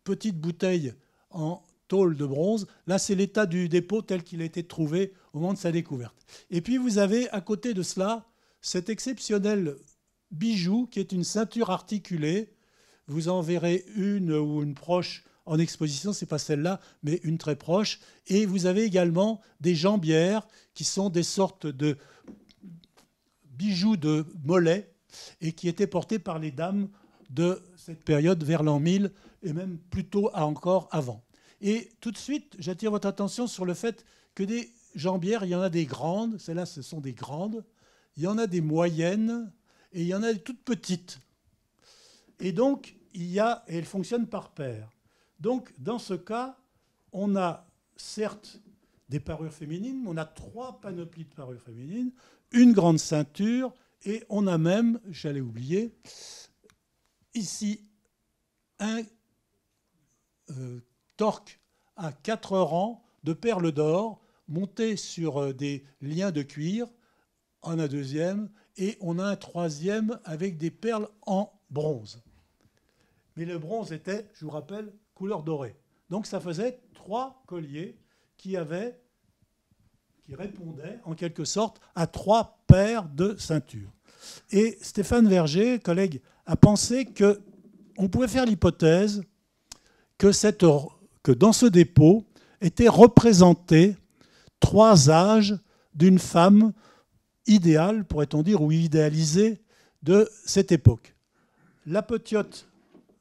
petites bouteilles en tôle de bronze. Là, c'est l'état du dépôt tel qu'il a été trouvé au moment de sa découverte. Et puis, vous avez à côté de cela cet exceptionnel bijou qui est une ceinture articulée. Vous en verrez une ou une proche en exposition, ce n'est pas celle-là, mais une très proche. Et vous avez également des jambières qui sont des sortes de bijoux de mollet et qui étaient portés par les dames de cette période vers l'an 1000 et même plutôt encore avant. Et tout de suite, j'attire votre attention sur le fait que des jambières, il y en a des grandes, celles-là ce sont des grandes, il y en a des moyennes et il y en a des toutes petites. Et donc, et elles fonctionnent par paire. Donc, dans ce cas, on a certes des parures féminines, on a 3 panoplies de parures féminines, une grande ceinture, et on a même, j'allais oublier, ici, un torque à 4 rangs de perles d'or monté sur des liens de cuir, on a un deuxième, et on a un troisième avec des perles en bronze. Mais le bronze était, je vous rappelle, couleur dorée. Donc ça faisait 3 colliers qui répondaient en quelque sorte à 3 paires de ceintures. Et Stéphane Verger, collègue, a pensé qu'on pouvait faire l'hypothèse que dans ce dépôt étaient représentés 3 âges d'une femme idéale, pourrait-on dire, ou idéalisée de cette époque. La petite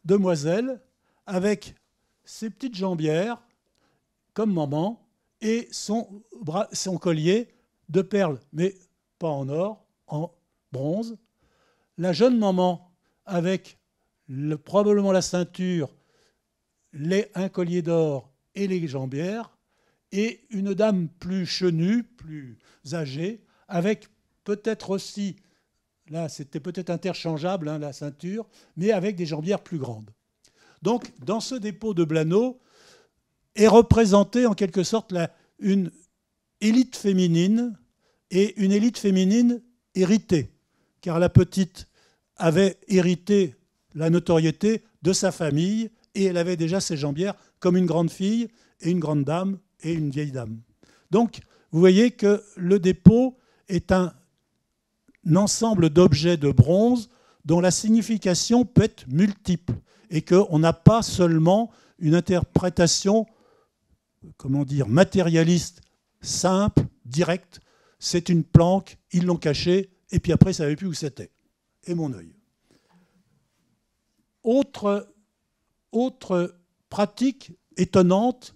demoiselle avec ses petites jambières, comme maman, et son collier de perles, mais pas en or, en bronze. La jeune maman avec probablement la ceinture, un collier d'or et les jambières, et une dame plus chenue, plus âgée, avec peut-être aussi, là c'était peut-être interchangeable, la ceinture, mais avec des jambières plus grandes. Donc dans ce dépôt de Blanneau est représentée en quelque sorte une élite féminine, et une élite féminine héritée, car la petite avait hérité la notoriété de sa famille, et elle avait déjà ses jambières comme une grande fille, et une grande dame, et une vieille dame. Donc, vous voyez que le dépôt est un ensemble d'objets de bronze dont la signification peut être multiple, et qu'on n'a pas seulement une interprétation, matérialiste, simple, directe. C'est une planque, ils l'ont cachée, et puis après, ils ne savaient plus où c'était. Et mon œil. Autre pratique étonnante,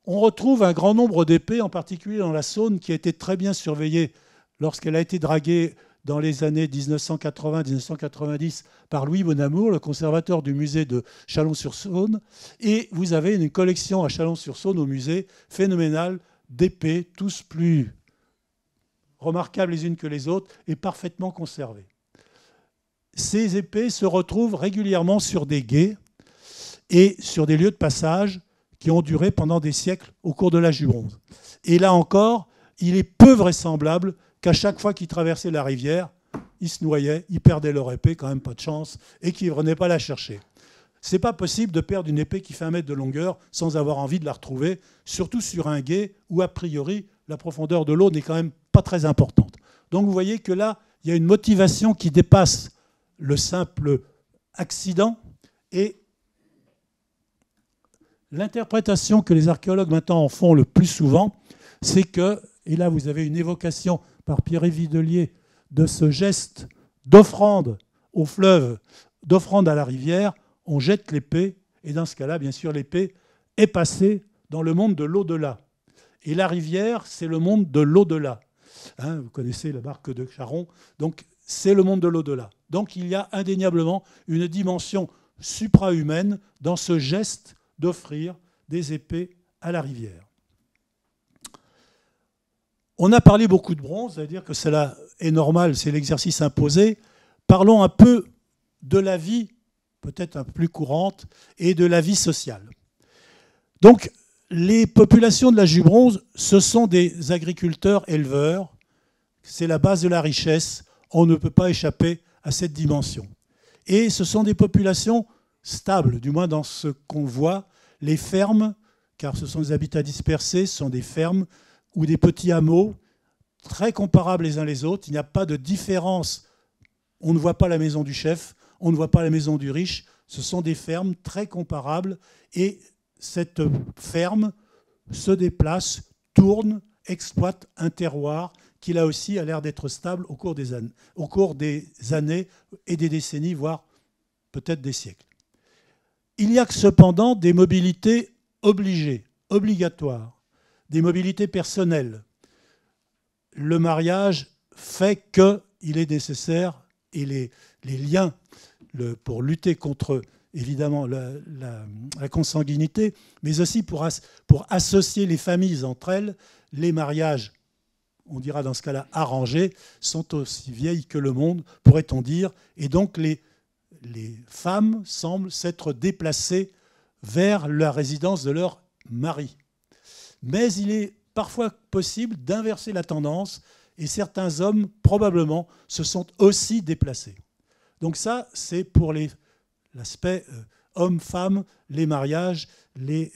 on retrouve un grand nombre d'épées, en particulier dans la Saône, qui a été très bien surveillée lorsqu'elle a été draguée dans les années 1980-1990 par Louis Bonamour, le conservateur du musée de Chalon-sur-Saône. Et vous avez une collection à Chalon-sur-Saône, au musée, phénoménale, d'épées, tous plus remarquables les unes que les autres, et parfaitement conservées. Ces épées se retrouvent régulièrement sur des gués et sur des lieux de passage qui ont duré pendant des siècles au cours de l'âge du bronze. Et là encore, il est peu vraisemblable qu'à chaque fois qu'ils traversaient la rivière, ils se noyaient, ils perdaient leur épée, quand même pas de chance, et qu'ils ne venaient pas la chercher. Ce n'est pas possible de perdre une épée qui fait 1 mètre de longueur sans avoir envie de la retrouver, surtout sur un gué où, a priori, la profondeur de l'eau n'est quand même pas très importante. Donc vous voyez que là, il y a une motivation qui dépasse le simple accident, et l'interprétation que les archéologues maintenant en font le plus souvent, c'est que, et là vous avez une évocation par Pierre Videlier de ce geste d'offrande au fleuve, d'offrande à la rivière, on jette l'épée, et dans ce cas-là, bien sûr, l'épée est passée dans le monde de l'au-delà. Et la rivière, c'est le monde de l'au-delà. Vous connaissez la barque de Charon, donc c'est le monde de l'au-delà. Donc il y a indéniablement une dimension suprahumaine dans ce geste d'offrir des épées à la rivière. On a parlé beaucoup de bronze, c'est-à-dire que cela est normal, c'est l'exercice imposé. Parlons un peu de la vie, peut-être un peu plus courante, et de la vie sociale. Donc, les populations de l'âge du bronze, ce sont des agriculteurs-éleveurs. C'est la base de la richesse. On ne peut pas échapper à cette dimension. Et ce sont des populations stables, du moins dans ce qu'on voit. Les fermes, car ce sont des habitats dispersés, ce sont des fermes ou des petits hameaux très comparables les uns les autres. Il n'y a pas de différence. On ne voit pas la maison du chef, on ne voit pas la maison du riche. Ce sont des fermes très comparables et cette ferme se déplace, tourne, exploite un terroir qui là aussi a l'air d'être stable au cours des années et des décennies, voire peut-être des siècles. Il y a cependant des mobilités obligées, obligatoires, des mobilités personnelles. Le mariage fait qu'il est nécessaire, et les liens pour lutter contre, évidemment, la consanguinité, mais aussi pour associer les familles entre elles, les mariages, on dira dans ce cas-là arrangés, sont aussi vieilles que le monde, pourrait-on dire, et donc les femmes semblent s'être déplacées vers la résidence de leur mari. Mais il est parfois possible d'inverser la tendance, et certains hommes, probablement, se sont aussi déplacés. Donc ça, c'est pour l'aspect homme-femme, les mariages, les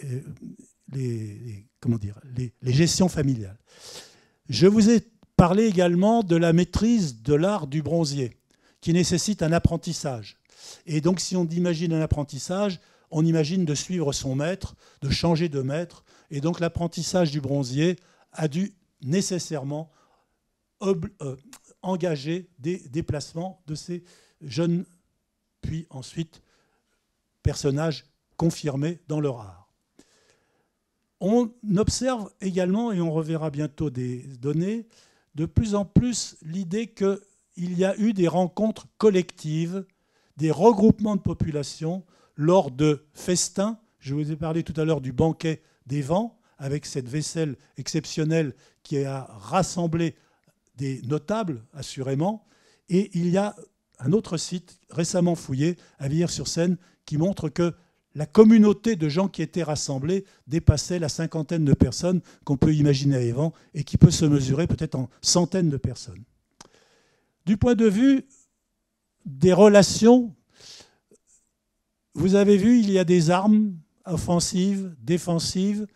gestions familiales. Je vous ai parlé également de la maîtrise de l'art du bronzier, qui nécessite un apprentissage. Et donc, si on imagine un apprentissage, on imagine de suivre son maître, de changer de maître. Et donc, l'apprentissage du bronzier a dû nécessairement engager des déplacements de ces jeunes, puis ensuite personnages confirmés dans leur art. On observe également, et on reverra bientôt des données, de plus en plus l'idée qu'il y a eu des rencontres collectives, des regroupements de population lors de festins. Je vous ai parlé tout à l'heure du banquet des vents, avec cette vaisselle exceptionnelle qui a rassemblé des notables, assurément. Et il y a un autre site récemment fouillé, à Villiers-sur-Seine, qui montre que la communauté de gens qui étaient rassemblés dépassait la cinquantaine de personnes qu'on peut imaginer à Évans et qui peut se mesurer peut-être en centaines de personnes. Du point de vue des relations, vous avez vu, il y a des armes offensives, défensives.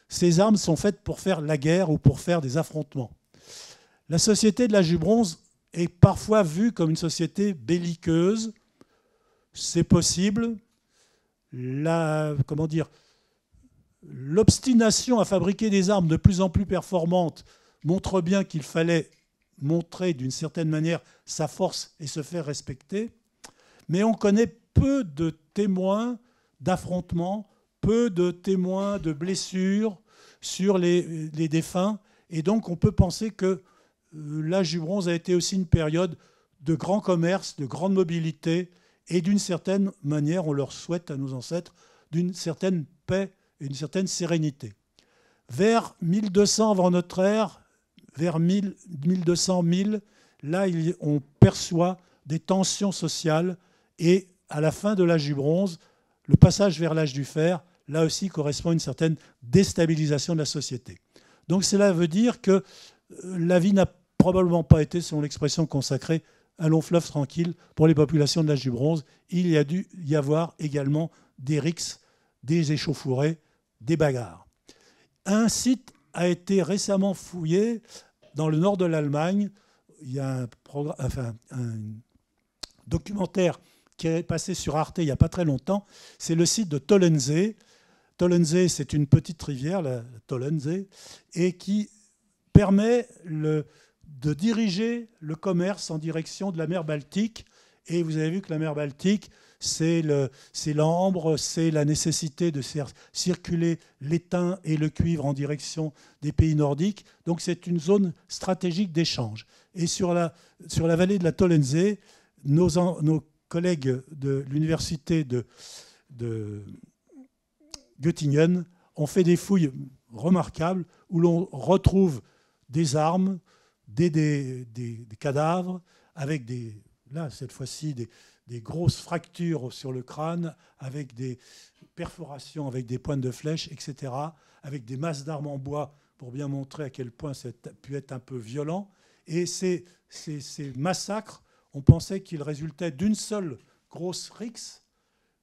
Ces armes sont faites pour faire la guerre ou pour faire des affrontements. La société de l'âge du bronze est parfois vue comme une société belliqueuse. C'est possible. L'obstination à fabriquer des armes de plus en plus performantes montre bien qu'il fallait montrer d'une certaine manière sa force et se faire respecter. Mais on connaît peu de témoins d'affrontements, peu de témoins de blessures sur les défunts. Et donc on peut penser que l'âge du bronze a été aussi une période de grand commerce, de grande mobilité, et d'une certaine manière, on leur souhaite à nos ancêtres, d'une certaine paix et une certaine sérénité. Vers 1200 avant notre ère, vers 1200-1000, là, on perçoit des tensions sociales, et à la fin de l'âge du bronze, le passage vers l'âge du fer, là aussi correspond à une certaine déstabilisation de la société. Donc cela veut dire que la vie n'a probablement pas été, selon l'expression consacrée, un long fleuve tranquille pour les populations de l'âge du bronze. Il y a dû y avoir également des rixes, des échauffourées, des bagarres. Un site a été récemment fouillé dans le nord de l'Allemagne. Il y a un documentaire qui est passé sur Arte il n'y a pas très longtemps. C'est le site de Tollensee. Tollensee, c'est une petite rivière, la Tollensee, et qui permet de diriger le commerce en direction de la mer Baltique. Et vous avez vu que la mer Baltique, c'est l'ambre, c'est la nécessité de faire circuler l'étain et le cuivre en direction des pays nordiques. Donc c'est une zone stratégique d'échange. Et sur la vallée de la Tollensee, nos collègues de l'université de Göttingen ont fait des fouilles remarquables où l'on retrouve des armes, des cadavres, avec là, cette fois-ci, des grosses fractures sur le crâne, avec des perforations, avec des pointes de flèches, etc., avec des masses d'armes en bois pour bien montrer à quel point ça a pu être un peu violent. Et ces massacres, on pensait qu'ils résultaient d'une seule grosse rixe,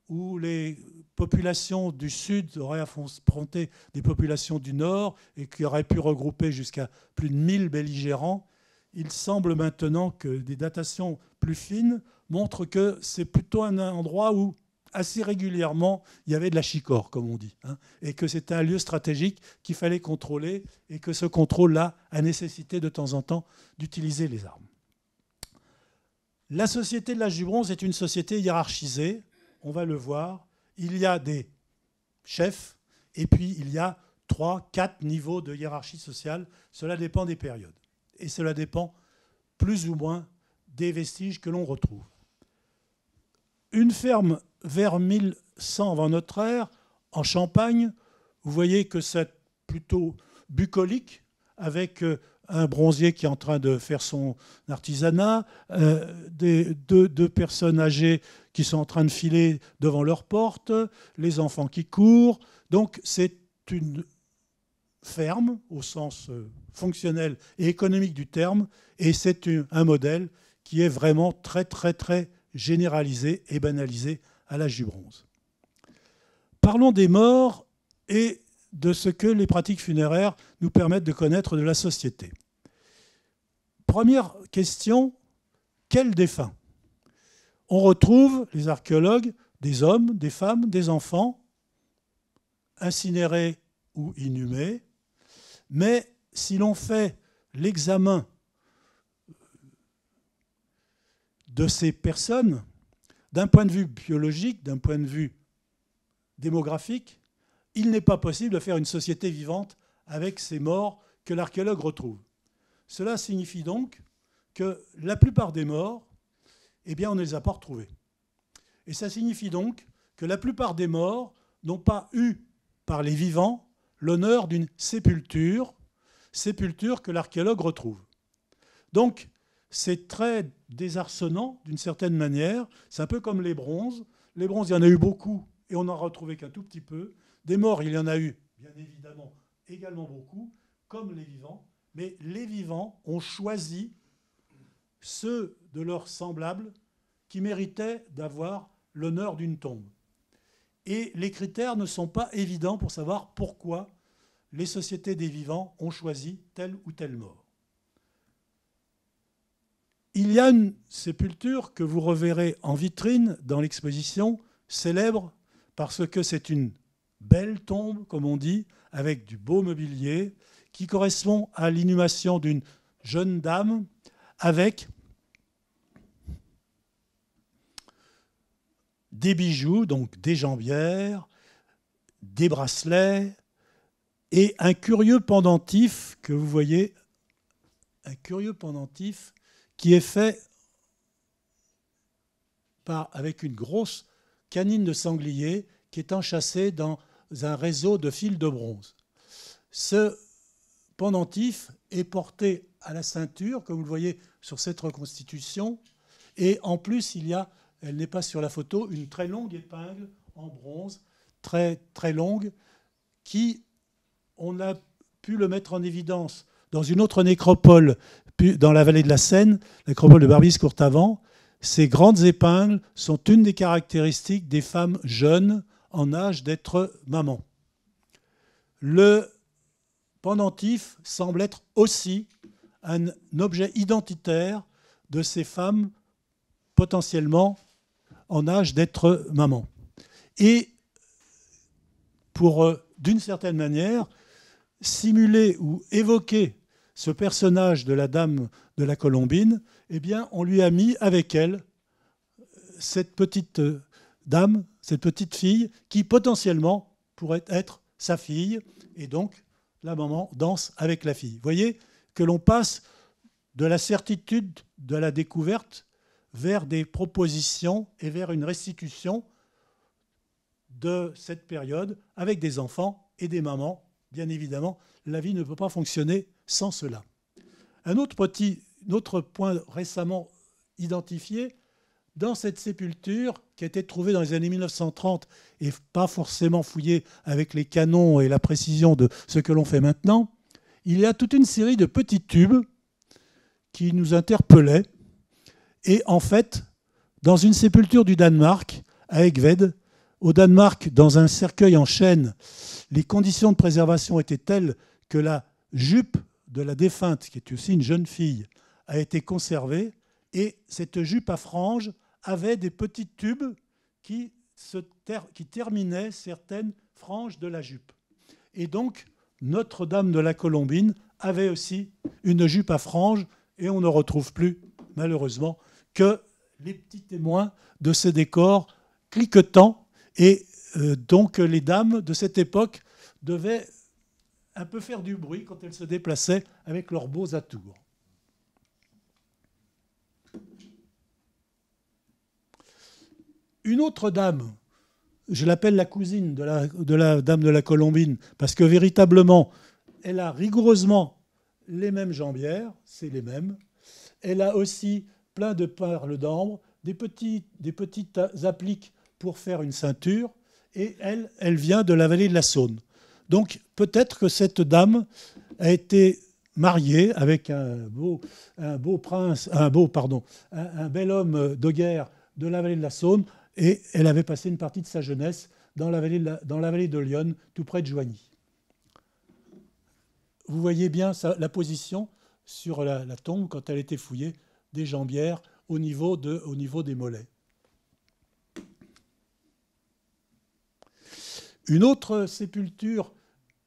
où les populations du Sud auraient affronté des populations du Nord et qui auraient pu regrouper jusqu'à plus de 1000 belligérants. Il semble maintenant que des datations plus fines montrent que c'est plutôt un endroit où assez régulièrement, il y avait de la chicore, comme on dit, hein, et que c'était un lieu stratégique qu'il fallait contrôler, et que ce contrôle-là a nécessité de temps en temps d'utiliser les armes. La société de l'âge du bronze est une société hiérarchisée, on va le voir. Il y a des chefs, et puis il y a 3, 4 niveaux de hiérarchie sociale. Cela dépend des périodes, et cela dépend plus ou moins des vestiges que l'on retrouve. Une ferme vers 1100 avant notre ère, en Champagne, vous voyez que c'est plutôt bucolique, avec un bronzier qui est en train de faire son artisanat, deux personnes âgées qui sont en train de filer devant leur porte, les enfants qui courent. Donc c'est une ferme au sens fonctionnel et économique du terme, et c'est un modèle qui est vraiment très, très, très généralisé et banalisé à l'âge du bronze. Parlons des morts et de ce que les pratiques funéraires nous permettent de connaître de la société. Première question, quels défunts? On retrouve, les archéologues, des hommes, des femmes, des enfants, incinérés ou inhumés, mais si l'on fait l'examen de ces personnes, d'un point de vue biologique, d'un point de vue démographique, il n'est pas possible de faire une société vivante avec ces morts que l'archéologue retrouve. Cela signifie donc que la plupart des morts, eh bien, on ne les a pas retrouvés. Et ça signifie donc que la plupart des morts n'ont pas eu, par les vivants, l'honneur d'une sépulture que l'archéologue retrouve. Donc, c'est très désarçonnant, d'une certaine manière. C'est un peu comme les bronzes. Les bronzes, il y en a eu beaucoup, et on n'en a retrouvé qu'un tout petit peu. Des morts, il y en a eu, bien évidemment, également beaucoup, comme les vivants. Mais les vivants ont choisi ceux de leurs semblables qui méritaient d'avoir l'honneur d'une tombe. Et les critères ne sont pas évidents pour savoir pourquoi les sociétés des vivants ont choisi telle ou telle mort. Il y a une sépulture que vous reverrez en vitrine dans l'exposition, célèbre parce que c'est une belle tombe, comme on dit, avec du beau mobilier, qui correspond à l'inhumation d'une jeune dame avec des bijoux, donc des jambières, des bracelets et un curieux pendentif que vous voyez, un curieux pendentif qui est fait avec une grosse canine de sanglier qui est enchâssée dans un réseau de fils de bronze. Ce pendentif est porté à la ceinture, comme vous le voyez sur cette reconstitution, et en plus, il y a, elle n'est pas sur la photo, une très longue épingle en bronze, très, très longue, qui, on a pu le mettre en évidence dans une autre nécropole dans la vallée de la Seine, la nécropole de Barbis-Courtavant. Ces grandes épingles sont une des caractéristiques des femmes jeunes en âge d'être maman. Le pendentif semble être aussi un objet identitaire de ces femmes potentiellement en âge d'être maman. Et pour, d'une certaine manière, simuler ou évoquer ce personnage de la dame de la Colombine, eh bien, on lui a mis avec elle cette petite dame, cette petite fille, qui potentiellement pourrait être sa fille, et donc la maman danse avec la fille. Vous voyez que l'on passe de la certitude de la découverte vers des propositions et vers une restitution de cette période avec des enfants et des mamans. Bien évidemment, la vie ne peut pas fonctionner sans cela. Un autre point récemment identifié, dans cette sépulture qui a été trouvée dans les années 1930 et pas forcément fouillée avec les canons et la précision de ce que l'on fait maintenant, il y a toute une série de petits tubes qui nous interpellaient. Et en fait, dans une sépulture du Danemark, à Egved, au Danemark, dans un cercueil en chêne, les conditions de préservation étaient telles que la jupe de la défunte, qui est aussi une jeune fille, a été conservée. Et cette jupe à franges avait des petits tubes qui qui terminait certaines franges de la jupe. Et donc, Notre-Dame de la Colombine avait aussi une jupe à franges, et on ne retrouve plus, malheureusement, que les petits témoins de ces décors cliquetants. Et donc, les dames de cette époque devaient un peu faire du bruit quand elles se déplaçaient avec leurs beaux atours. Une autre dame, je l'appelle la cousine de la dame de la Colombine, parce que véritablement, elle a rigoureusement les mêmes jambières, c'est les mêmes. Elle a aussi plein de perles d'ambre, des petites appliques pour faire une ceinture, et elle vient de la vallée de la Saône. Donc peut-être que cette dame a été mariée avec un bel homme de guerre de la vallée de la Saône, et elle avait passé une partie de sa jeunesse dans la vallée de l'Yonne, tout près de Joigny. Vous voyez bien la position sur la tombe quand elle était fouillée des jambières au niveau des mollets. Une autre sépulture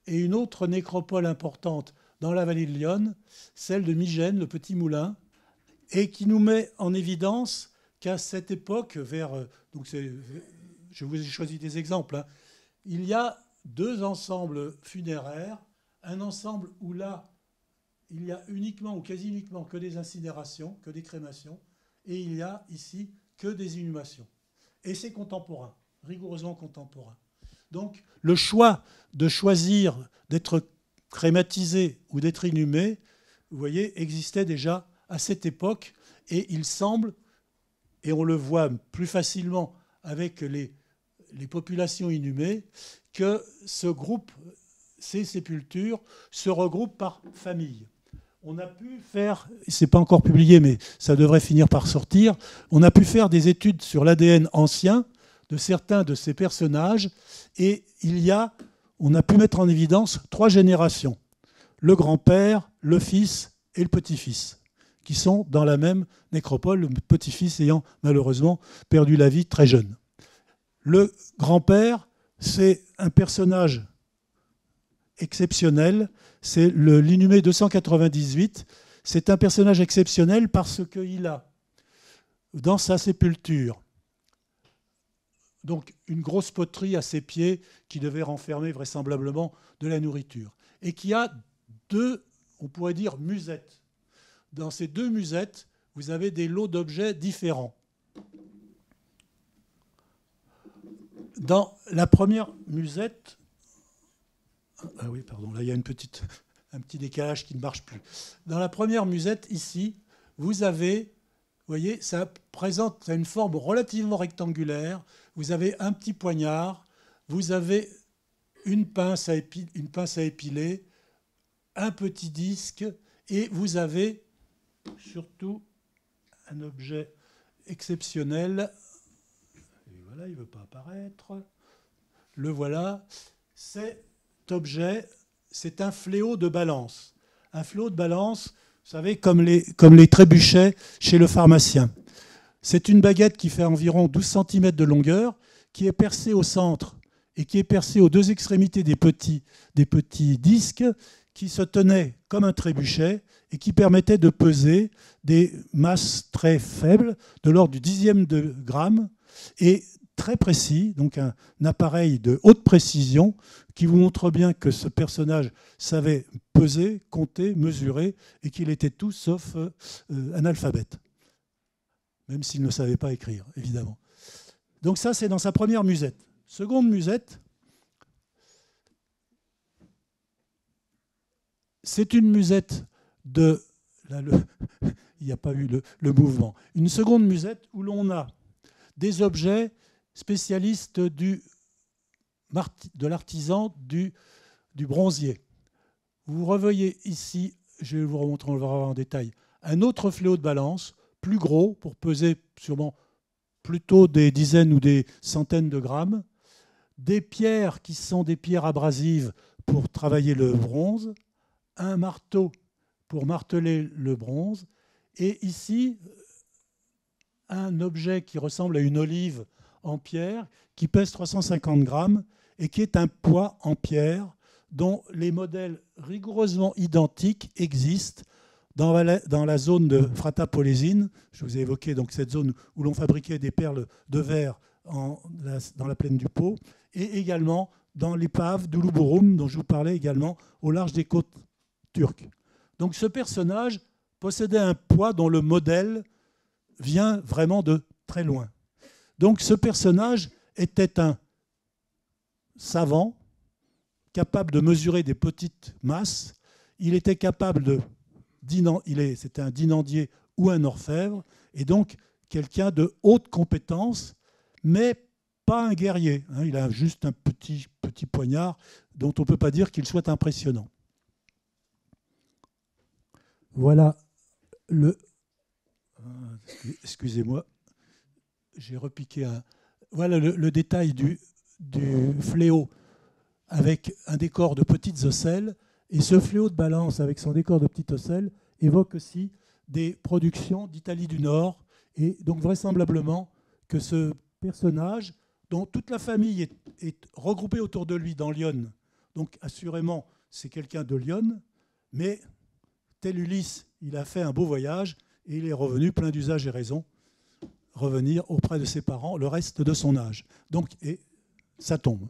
et une autre nécropole importante dans la vallée de l'Yonne, celle de Migène, le petit moulin, et qui nous met en évidence qu'à cette époque, je vous ai choisi des exemples, hein, il y a deux ensembles funéraires, un ensemble où là, il y a uniquement ou quasi uniquement que des incinérations, que des crémations, et il y a ici que des inhumations. Et c'est contemporain, rigoureusement contemporain. Donc le choix de choisir d'être crématisé ou d'être inhumé, vous voyez, existait déjà à cette époque, et il semble, et on le voit plus facilement avec les populations inhumées, que ces sépultures se regroupent par famille. On a pu faire, c'est pas encore publié, mais ça devrait finir par sortir, on a pu faire des études sur l'ADN ancien de certains de ces personnages, et on a pu mettre en évidence 3 générations. Le grand-père, le fils et le petit-fils, qui sont dans la même nécropole, le petit-fils ayant malheureusement perdu la vie très jeune. Le grand-père, c'est un personnage exceptionnel, c'est l'inhumé 298. C'est un personnage exceptionnel parce qu'il a, dans sa sépulture, donc une grosse poterie à ses pieds qui devait renfermer vraisemblablement de la nourriture, et qui a 2, on pourrait dire, musettes. Dans ces 2 musettes, vous avez des lots d'objets différents. Dans la première musette, ah oui, pardon, là il y a un petit décalage qui ne marche plus. Dans la première musette, ici, vous avez, vous voyez, ça a une forme relativement rectangulaire. Vous avez un petit poignard, vous avez une pince à épiler, un petit disque, et vous avez surtout un objet exceptionnel. Et voilà, il ne veut pas apparaître. Le voilà. Cet objet, c'est un fléau de balance. Un fléau de balance, vous savez, comme les trébuchets chez le pharmacien. C'est une baguette qui fait environ 12 cm de longueur, qui est percée au centre et qui est percée aux 2 extrémités des petits disques qui se tenaient comme un trébuchet et qui permettaient de peser des masses très faibles, de l'ordre du 10e de gramme, et très précis, donc un appareil de haute précision qui vous montre bien que ce personnage savait peser, compter, mesurer, et qu'il était tout sauf analphabète, même s'il ne savait pas écrire, évidemment. Donc ça, c'est dans sa première musette. Seconde musette, c'est une musette de... Là, il n'y a pas eu le mouvement. Une seconde musette où l'on a des objets spécialistes de l'artisan du bronzier. Vous revoyez ici, je vais vous remontrer, on le verra en détail, un autre fléau de balance, plus gros, pour peser sûrement plutôt des dizaines ou des centaines de grammes, des pierres qui sont des pierres abrasives pour travailler le bronze, un marteau pour marteler le bronze, et ici, un objet qui ressemble à une olive en pierre qui pèse 350 grammes et qui est un poids en pierre dont les modèles rigoureusement identiques existent dans la zone de Frata-Polesine. Je vous ai évoqué donc cette zone où l'on fabriquait des perles de verre dans la plaine du Pô, et également dans l'épave d'Uluburun, dont je vous parlais également, au large des côtes turques. Donc ce personnage possédait un poids dont le modèle vient vraiment de très loin. Donc ce personnage était un savant, capable de mesurer des petites masses. Il était capable c'était un dynandier ou un orfèvre, et donc quelqu'un de haute compétence, mais pas un guerrier. Il a juste un petit poignard dont on ne peut pas dire qu'il soit impressionnant. Voilà excusez-moi, j'ai repiqué un... Voilà le détail du fléau avec un décor de petites ocelles. Et ce fléau de balance avec son décor de petites ocelles évoque aussi des productions d'Italie du Nord. Et donc vraisemblablement que ce personnage, dont toute la famille est regroupée autour de lui dans Lyon, donc assurément c'est quelqu'un de Lyon, mais tel Ulysse, il a fait un beau voyage et il est revenu plein d'usage et raison, revenir auprès de ses parents le reste de son âge. Donc, et ça tombe.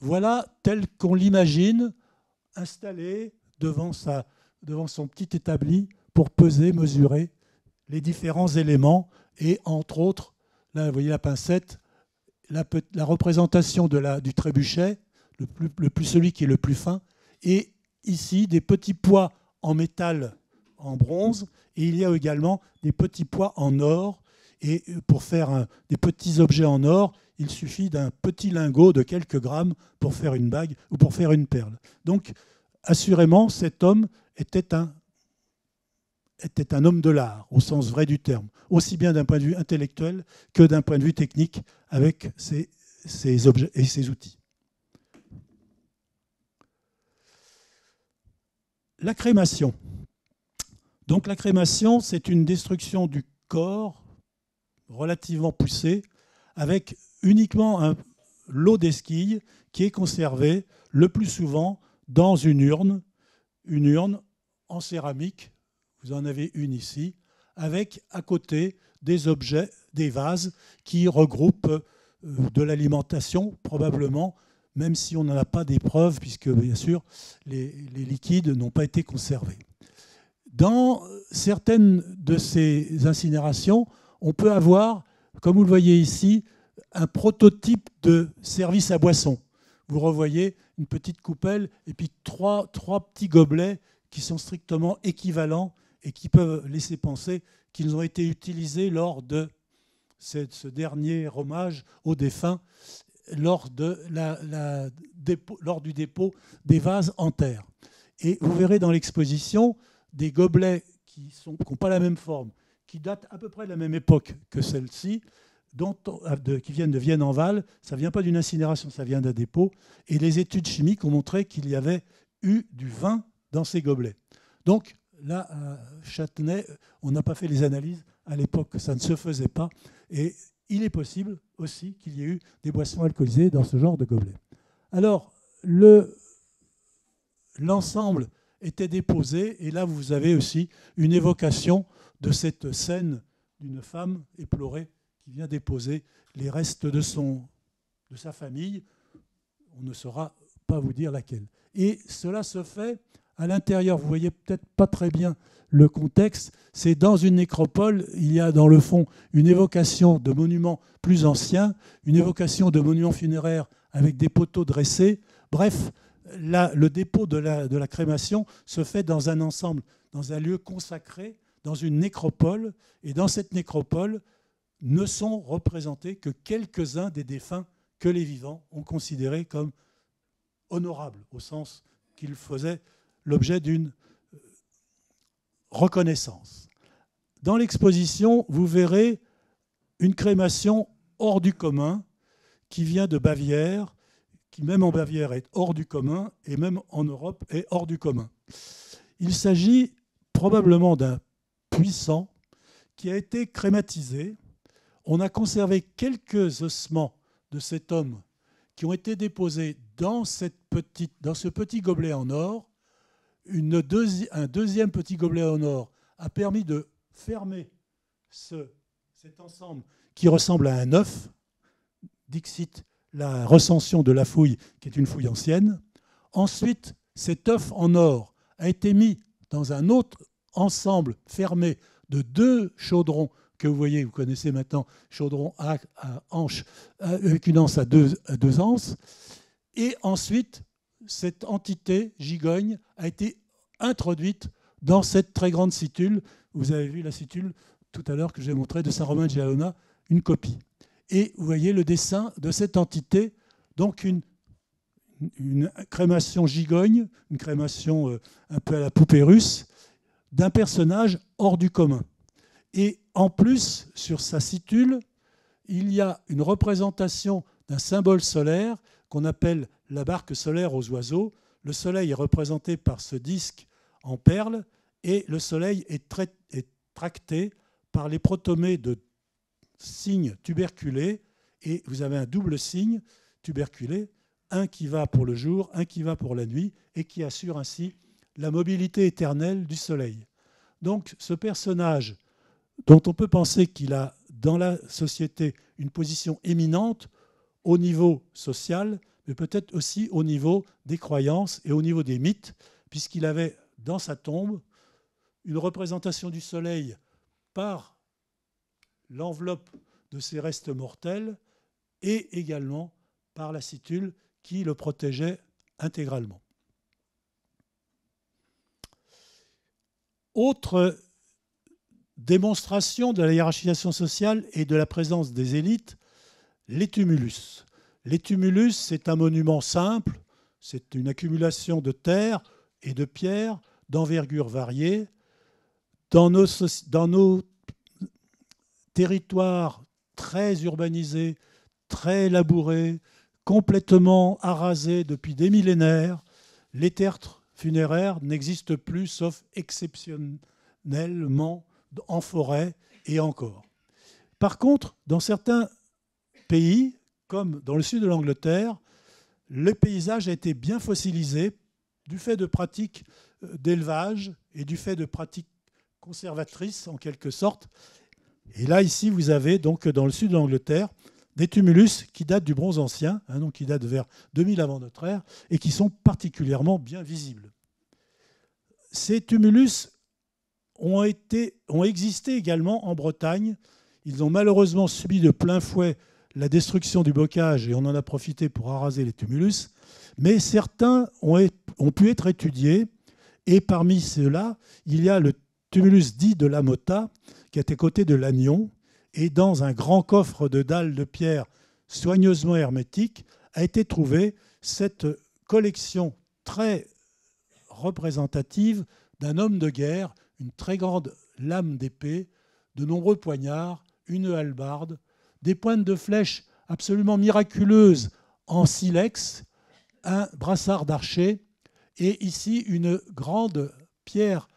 Voilà tel qu'on l'imagine, installé devant son petit établi pour peser, mesurer les différents éléments et entre autres, là vous voyez la pincette, la représentation du trébuchet, celui qui est le plus fin, et ici des petits poids en métal, en bronze, et il y a également des petits poids en or. Et pour faire des petits objets en or, il suffit d'un petit lingot de quelques grammes pour faire une bague ou pour faire une perle. Donc, assurément, cet homme était un homme de l'art, au sens vrai du terme, aussi bien d'un point de vue intellectuel que d'un point de vue technique, avec ses objets et ses outils. La crémation. Donc, la crémation, c'est une destruction du corps relativement poussée, avec uniquement un lot d'esquilles qui est conservé le plus souvent dans une urne en céramique, vous en avez une ici, avec à côté des objets, des vases qui regroupent de l'alimentation probablement, même si on n'en a pas des preuves, puisque bien sûr les liquides n'ont pas été conservés. Dans certaines de ces incinérations, on peut avoir, comme vous le voyez ici, un prototype de service à boisson. Vous revoyez une petite coupelle et puis trois petits gobelets qui sont strictement équivalents et qui peuvent laisser penser qu'ils ont été utilisés lors de ce dernier hommage aux défunts, lors du dépôt des vases en terre. Et vous verrez dans l'exposition des gobelets qui n'ont pas la même forme, qui datent à peu près de la même époque que celle-ci, qui viennent de Vienne-en-Val. Ça ne vient pas d'une incinération, ça vient d'un dépôt. Et les études chimiques ont montré qu'il y avait eu du vin dans ces gobelets. Donc là, à Châtenay, on n'a pas fait les analyses. À l'époque, ça ne se faisait pas. Et il est possible aussi qu'il y ait eu des boissons alcoolisées dans ce genre de gobelets. Alors, l'ensemble était déposé. Et là, vous avez aussi une évocation de cette scène d'une femme éplorée qui vient déposer les restes de sa famille. On ne saura pas vous dire laquelle. Et cela se fait à l'intérieur. Vous voyez peut-être pas très bien le contexte. C'est dans une nécropole. Il y a dans le fond une évocation de monuments plus anciens, une évocation de monuments funéraires avec des poteaux dressés. Bref, là, le dépôt de la crémation se fait dans un ensemble, dans un lieu consacré, dans une nécropole. Et dans cette nécropole, ne sont représentés que quelques-uns des défunts que les vivants ont considérés comme honorables, au sens qu'ils faisaient l'objet d'une reconnaissance. Dans l'exposition, vous verrez une crémation hors du commun qui vient de Bavière, qui même en Bavière est hors du commun, et même en Europe est hors du commun. Il s'agit probablement d'un puissant qui a été crématisé On a conservé quelques ossements de cet homme qui ont été déposés dans ce petit gobelet en or. Un deuxième petit gobelet en or a permis de fermer cet ensemble qui ressemble à un œuf. Dixit, la recension de la fouille, qui est une fouille ancienne. Ensuite, cet œuf en or a été mis dans un autre ensemble fermé de 2 chaudrons que vous voyez, vous connaissez maintenant, chaudron à anche, avec une anse à deux anses. Et ensuite, cette entité gigogne a été introduite dans cette très grande situle. Vous avez vu la situle tout à l'heure que j'ai montré de Saint-Romain de Giaona, une copie. Et vous voyez le dessin de cette entité, donc une crémation gigogne, une crémation un peu à la poupée russe, d'un personnage hors du commun. Et en plus, sur sa situle, il y a une représentation d'un symbole solaire qu'on appelle la barque solaire aux oiseaux. Le soleil est représenté par ce disque en perles et le soleil est tracté par les protomées de signes tuberculés. Et vous avez un double signe tuberculé, un qui va pour le jour, un qui va pour la nuit, et qui assure ainsi la mobilité éternelle du soleil. Donc ce personnage, dont on peut penser qu'il a dans la société une position éminente au niveau social, mais peut-être aussi au niveau des croyances et au niveau des mythes, puisqu'il avait dans sa tombe une représentation du soleil par l'enveloppe de ses restes mortels et également par la situle qui le protégeait intégralement. Autre démonstration de la hiérarchisation sociale et de la présence des élites, les tumulus. Les tumulus, c'est un monument simple, c'est une accumulation de terre et de pierres d'envergure variée. Dans nos territoires très urbanisés, très labourés, complètement arasés depuis des millénaires, les tertres funéraires n'existent plus, sauf exceptionnellement en forêt et encore. Par contre, dans certains pays, comme dans le sud de l'Angleterre, le paysage a été bien fossilisé du fait de pratiques d'élevage et du fait de pratiques conservatrices en quelque sorte. Et là, ici, vous avez donc dans le sud de l'Angleterre des tumulus qui datent du Bronze Ancien, donc qui datent vers 2000 avant notre ère, et qui sont particulièrement bien visibles. Ces tumulus ont existé également en Bretagne. Ils ont malheureusement subi de plein fouet la destruction du bocage et on en a profité pour araser les tumulus. Mais certains ont pu être étudiés et parmi ceux-là, il y a le tumulus dit de la Motta qui est à côté de Lannion et dans un grand coffre de dalles de pierre soigneusement hermétique a été trouvée cette collection très représentative d'un homme de guerre, une très grande lame d'épée, de nombreux poignards, une hallebarde, des pointes de flèches absolument miraculeuses en silex, un brassard d'archer et ici une grande pierre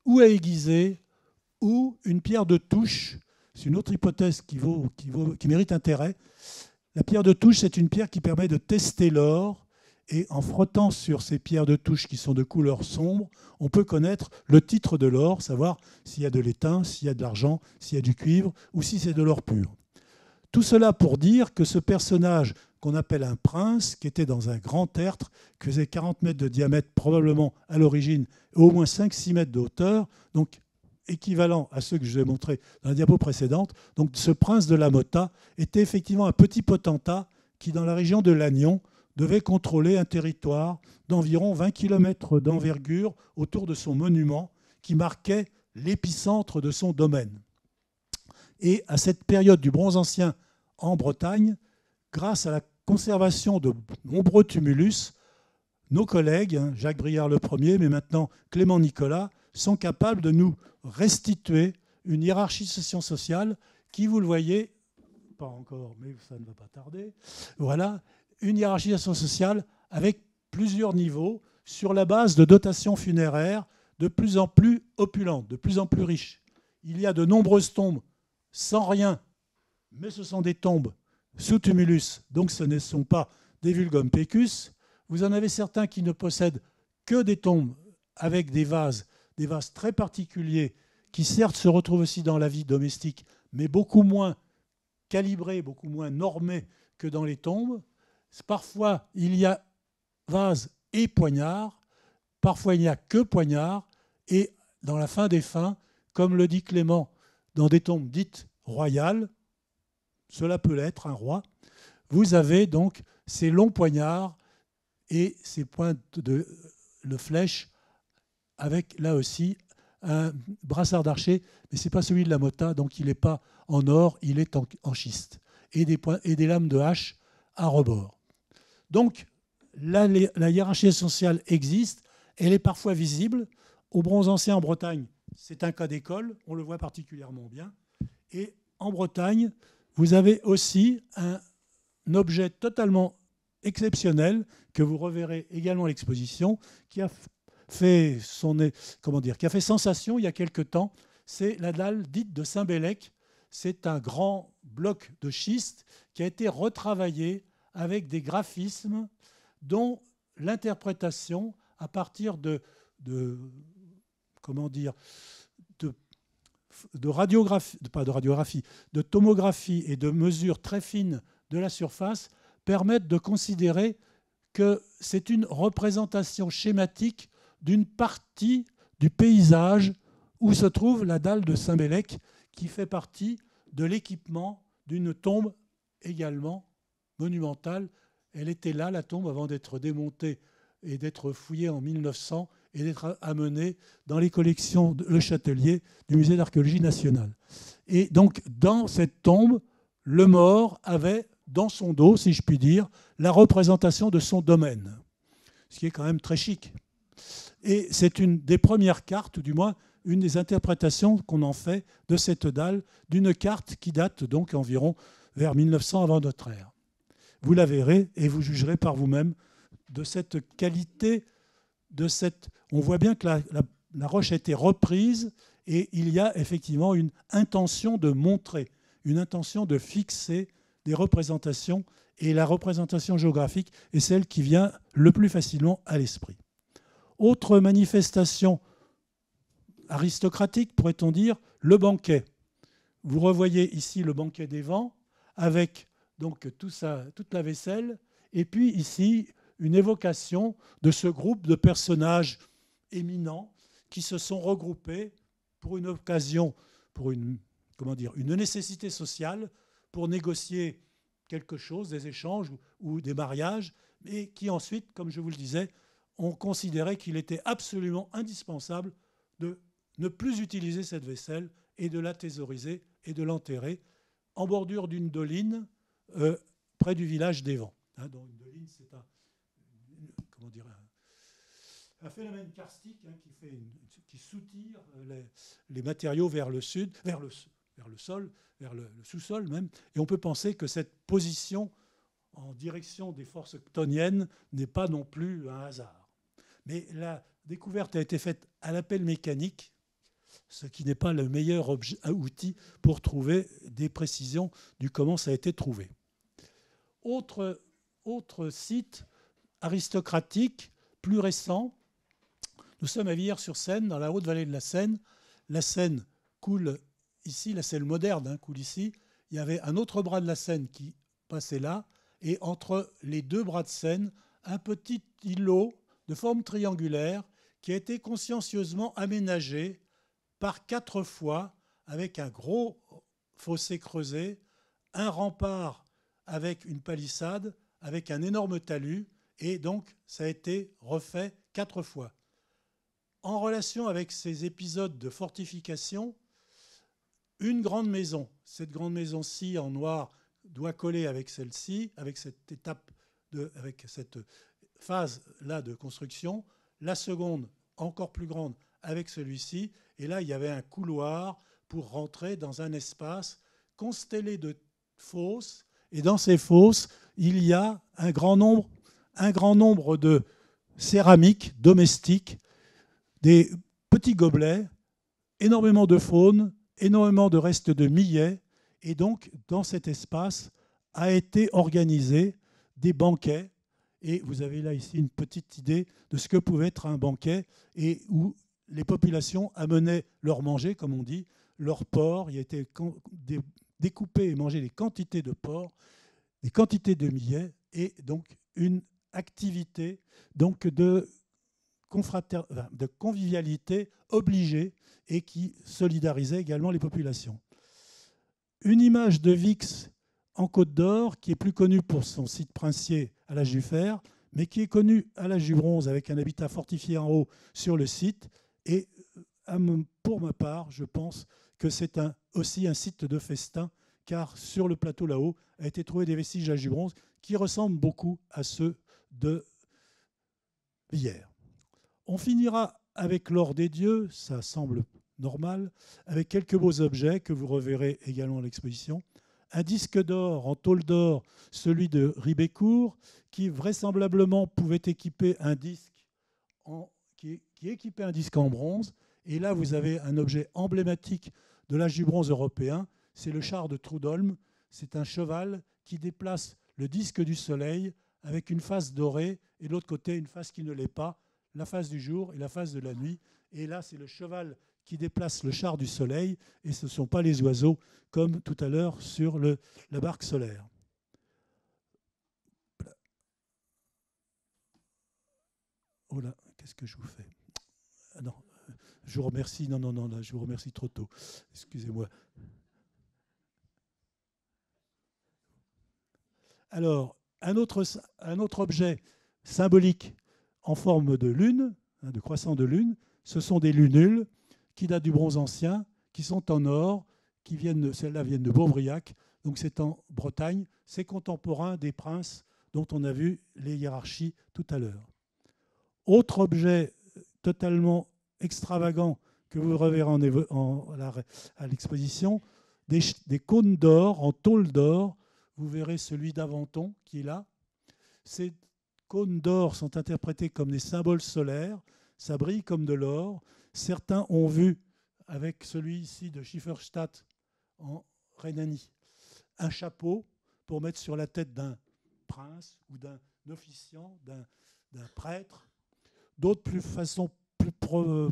ou à aiguiser ou une pierre de touche. C'est une autre hypothèse qui mérite intérêt. La pierre de touche, c'est une pierre qui permet de tester l'or. Et en frottant sur ces pierres de touche qui sont de couleur sombre, on peut connaître le titre de l'or, savoir s'il y a de l'étain, s'il y a de l'argent, s'il y a du cuivre ou si c'est de l'or pur. Tout cela pour dire que ce personnage qu'on appelle un prince, qui était dans un grand tertre, qui faisait 40 mètres de diamètre probablement à l'origine, et au moins 5-6 mètres de hauteur, donc équivalent à ceux que je vous ai montrés dans la diapo précédente. Donc ce prince de la Motta était effectivement un petit potentat qui, dans la région de Lannion, devait contrôler un territoire d'environ 20 km d'envergure autour de son monument qui marquait l'épicentre de son domaine. Et à cette période du Bronze Ancien en Bretagne, grâce à la conservation de nombreux tumulus, nos collègues, Jacques Briard le premier, mais maintenant Clément Nicolas, sont capables de nous restituer une hiérarchisation sociale qui, vous le voyez, pas encore, mais ça ne va pas tarder, voilà, une hiérarchisation sociale avec plusieurs niveaux sur la base de dotations funéraires de plus en plus opulentes, de plus en plus riches. Il y a de nombreuses tombes sans rien mais ce sont des tombes sous tumulus, donc ce ne sont pas des vulgum pecus. Vous en avez certains qui ne possèdent que des tombes avec des vases très particuliers, qui certes se retrouvent aussi dans la vie domestique, mais beaucoup moins calibrés, beaucoup moins normés que dans les tombes. Parfois, il y a vase et poignard, parfois il n'y a que poignard, et dans la fin des fins, comme le dit Clément, dans des tombes dites royales, cela peut l'être, un roi, vous avez donc ces longs poignards et ces pointes de flèche avec, là aussi, un brassard d'archer, mais ce n'est pas celui de la Mota, donc il n'est pas en or, il est en schiste, et des lames de hache à rebord. Donc, la hiérarchie sociale existe, elle est parfois visible. Au Bronze ancien en Bretagne, c'est un cas d'école, on le voit particulièrement bien. Et en Bretagne, vous avez aussi un objet totalement exceptionnel que vous reverrez également à l'exposition, qui a fait sensation il y a quelque temps. C'est la dalle dite de Saint-Bélec. C'est un grand bloc de schiste qui a été retravaillé avec des graphismes dont l'interprétation à partir de tomographie et de mesures très fines de la surface permettent de considérer que c'est une représentation schématique d'une partie du paysage où se trouve la dalle de Saint-Bélec, qui fait partie de l'équipement d'une tombe également monumentale. Elle était là, la tombe, avant d'être démontée et d'être fouillée en 1900 et d'être amenée dans les collections de Le Châtelier du Musée d'archéologie nationale. Et donc, dans cette tombe, le mort avait dans son dos, si je puis dire, la représentation de son domaine, ce qui est quand même très chic. Et c'est une des premières cartes, ou du moins une des interprétations qu'on en fait de cette dalle, d'une carte qui date donc environ vers 1900 avant notre ère. Vous la verrez et vous jugerez par vous-même de cette qualité, on voit bien que la roche a été reprise et il y a effectivement une intention de montrer, une intention de fixer des représentations, et la représentation géographique est celle qui vient le plus facilement à l'esprit. Autre manifestation aristocratique, pourrait-on dire, le banquet. Vous revoyez ici le banquet des vents avec donc toute la vaisselle, et puis ici une évocation de ce groupe de personnages éminents qui se sont regroupés pour une occasion, pour une nécessité sociale, pour négocier quelque chose, des échanges ou des mariages, et qui ensuite, comme je vous le disais, ont considéré qu'il était absolument indispensable de ne plus utiliser cette vaisselle et de la thésauriser et de l'enterrer en bordure d'une doline près du village d'Évent. Donc une doline, c'est un phénomène karstique qui soutire les matériaux vers le sud, vers le sol, vers le sous-sol même. Et on peut penser que cette position en direction des forces chtoniennes n'est pas non plus un hasard. Mais la découverte a été faite à la pelle mécanique, ce qui n'est pas le meilleur outil pour trouver des précisions du comment ça a été trouvé. Autre site aristocratique, plus récent, nous sommes à Villers-sur-Seine, dans la haute vallée de la Seine. La Seine coule ici, la Seine moderne coule ici. Il y avait un autre bras de la Seine qui passait là, et entre les deux bras de Seine, un petit îlot de forme triangulaire qui a été consciencieusement aménagé par 4 fois avec un gros fossé creusé, un rempart avec une palissade, avec un énorme talus, et donc ça a été refait 4 fois. En relation avec ces épisodes de fortification, une grande maison, cette grande maison-ci en noir doit coller avec celle-ci, avec cette étape, avec cette phase-là de construction. La seconde, encore plus grande, avec celui-ci. Et là, il y avait un couloir pour rentrer dans un espace constellé de fosses. Et dans ces fosses, il y a un grand nombre de céramiques domestiques, des petits gobelets, énormément de faune, énormément de restes de millet Et donc, dans cet espace, a été organisé des banquets. Et vous avez là ici une petite idée de ce que pouvait être un banquet et où les populations amenaient leur manger, comme on dit, leur porc. Il a été découpé et mangé des quantités de porc, des quantités de millet, et donc une activité donc de convivialité obligée et qui solidarisait également les populations. Une image de Vix en Côte d'Or, qui est plus connue pour son site princier à l'âge du fer, mais qui est connue à l'âge du bronze avec un habitat fortifié en haut sur le site. Et pour ma part, je pense que c'est aussi un site de festin, car sur le plateau là-haut a été trouvé des vestiges d'âge du bronze qui ressemblent beaucoup à ceux de hier. On finira avec l'or des dieux, ça semble normal, avec quelques beaux objets que vous reverrez également à l'exposition. Un disque d'or en tôle d'or, celui de Ribécourt, qui vraisemblablement pouvait équiper un disque qui équipait un disque en bronze. Et là, vous avez un objet emblématique de l'âge du bronze européen, c'est le char de Trudholm. C'est un cheval qui déplace le disque du soleil avec une face dorée et de l'autre côté une face qui ne l'est pas, la face du jour et la face de la nuit. Et là, c'est le cheval qui déplace le char du soleil et ce ne sont pas les oiseaux comme tout à l'heure sur la barque solaire. Oh là, qu'est-ce que je vous fais? Non, je vous remercie. Non, là, je vous remercie trop tôt. Excusez-moi. Alors, un autre objet symbolique en forme de lune, de croissant de lune, ce sont des lunules qui datent du bronze ancien, qui sont en or, celles-là viennent de Beaubriac, donc c'est en Bretagne, c'est contemporain des princes dont on a vu les hiérarchies tout à l'heure. Autre objet totalement extravagant que vous reverrez à l'exposition, des cônes d'or en tôle d'or. Vous verrez celui d'Aventon qui est là. Ces cônes d'or sont interprétés comme des symboles solaires. Ça brille comme de l'or. Certains ont vu, avec celui ici de Schifferstadt en Rhénanie, un chapeau pour mettre sur la tête d'un prince ou d'un officiant, d'un prêtre. D'autres, de façon plus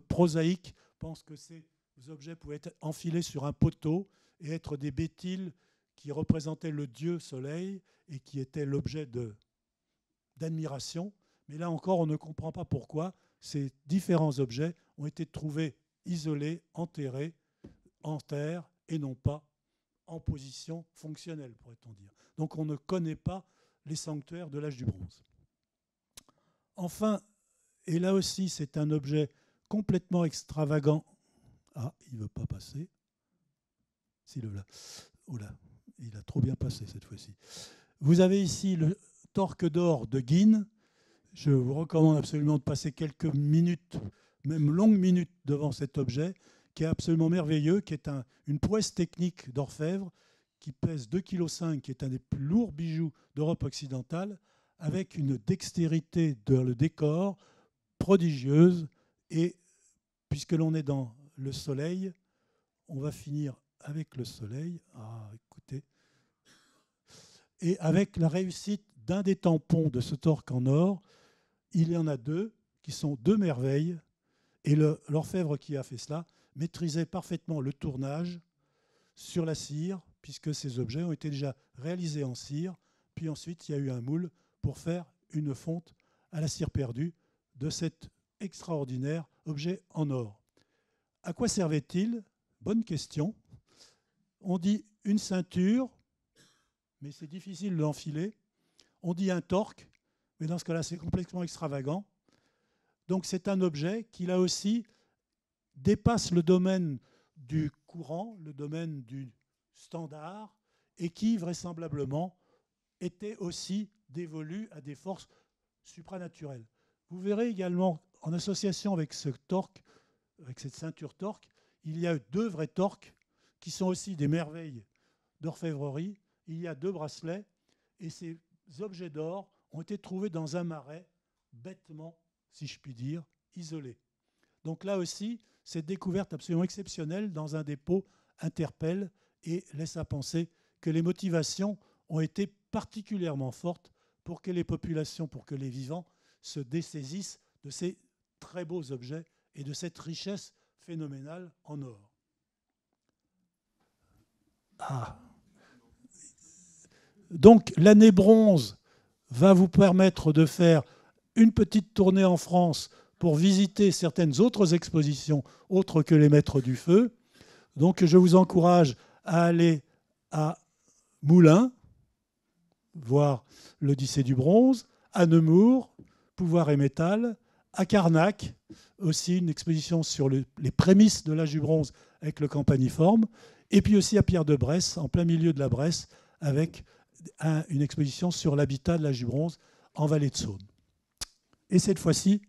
prosaïque, pensent que ces objets pouvaient être enfilés sur un poteau et être des bétiles qui représentaient le dieu soleil et qui étaient l'objet d'admiration. Mais là encore, on ne comprend pas pourquoi ces différents objets ont été trouvés isolés, enterrés en terre et non pas en position fonctionnelle, pourrait-on dire. Donc on ne connaît pas les sanctuaires de l'âge du bronze. Enfin, et là aussi c'est un objet complètement extravagant. Ah, il ne veut pas passer. Si, le voilà. Oh là, il a trop bien passé cette fois-ci. Vous avez ici le torque d'or de Guine. Je vous recommande absolument de passer quelques minutes, même longues minutes, devant cet objet, qui est absolument merveilleux, qui est une prouesse technique d'orfèvre, qui pèse 2,5 kg, qui est un des plus lourds bijoux d'Europe occidentale, avec une dextérité dans le décor prodigieuse. Et puisque l'on est dans le soleil, on va finir avec le soleil. Ah, écoutez. Et avec la réussite d'un des tampons de ce torque en or, il y en a deux qui sont deux merveilles. Et l'orfèvre qui a fait cela maîtrisait parfaitement le tournage sur la cire, puisque ces objets ont été déjà réalisés en cire. Puis ensuite, il y a eu un moule pour faire une fonte à la cire perdue de cet extraordinaire objet en or. À quoi servait-il? Bonne question. On dit une ceinture, mais c'est difficile de l'enfiler. On dit un torque, mais dans ce cas-là, c'est complètement extravagant. Donc c'est un objet qui, là aussi, dépasse le domaine du courant, le domaine du standard, et qui, vraisemblablement, était aussi dévolu à des forces supranaturelles. Vous verrez également, en association avec ce torque, avec cette ceinture torque, il y a deux vrais torques qui sont aussi des merveilles d'orfèvrerie. Il y a deux bracelets, et ces objets d'or ont été trouvés dans un marais, bêtement, si je puis dire, isolé. Donc là aussi, cette découverte absolument exceptionnelle dans un dépôt interpelle et laisse à penser que les motivations ont été particulièrement fortes pour que les populations, pour que les vivants se dessaisissent de ces très beaux objets et de cette richesse phénoménale en or. Ah. Donc l'année bronze va vous permettre de faire une petite tournée en France pour visiter certaines autres expositions autres que les Maîtres du Feu. Donc je vous encourage à aller à Moulins, voir l'Odyssée du bronze, à Nemours, Pouvoir et métal, à Carnac, aussi une exposition sur les prémices de l'âge du bronze avec le campaniforme, et puis aussi à Pierre-de-Bresse, en plein milieu de la Bresse, avec une exposition sur l'habitat de l'âge du bronze en vallée de Saône. Et cette fois-ci,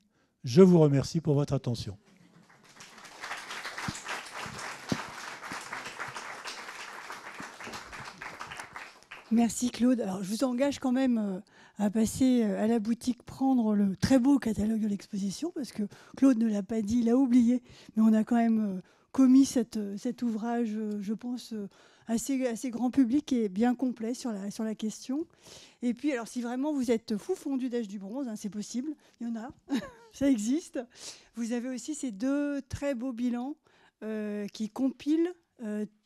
je vous remercie pour votre attention. Merci Claude. Alors, je vous engage quand même à passer à la boutique prendre le très beau catalogue de l'exposition, parce que Claude ne l'a pas dit, il a oublié, mais on a quand même commis cet ouvrage, je pense, assez grand public et bien complet sur la question. Et puis, alors, si vraiment vous êtes fou fondu d'âge du bronze, hein, c'est possible, il y en a, ça existe. Vous avez aussi ces 2 très beaux bilans qui compilent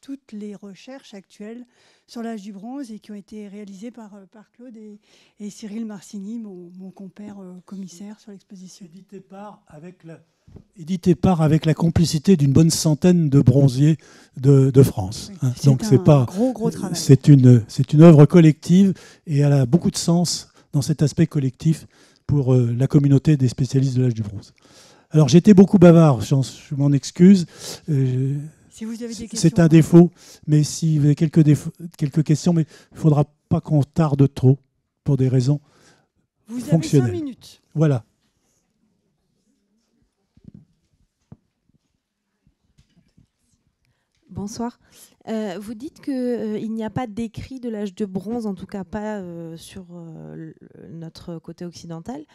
toutes les recherches actuelles sur l'âge du bronze et qui ont été réalisées par Claude et Cyril Marcini, mon compère commissaire sur l'exposition. Édité par avec la complicité d'une bonne centaine de bronziers de France. Oui, donc c'est pas gros travail. C'est une œuvre collective et elle a beaucoup de sens dans cet aspect collectif pour la communauté des spécialistes de l'âge du bronze. Alors j'étais beaucoup bavard, je m'en excuse. Si vous avez des questions, c'est un défaut, mais si vous avez quelques questions, mais il ne faudra pas qu'on tarde trop pour des raisons fonctionnelles. Vous avez 5 minutes. Voilà. Bonsoir. Vous dites qu'il n'y a pas d'écrit de l'âge de bronze, en tout cas pas sur notre côté occidental.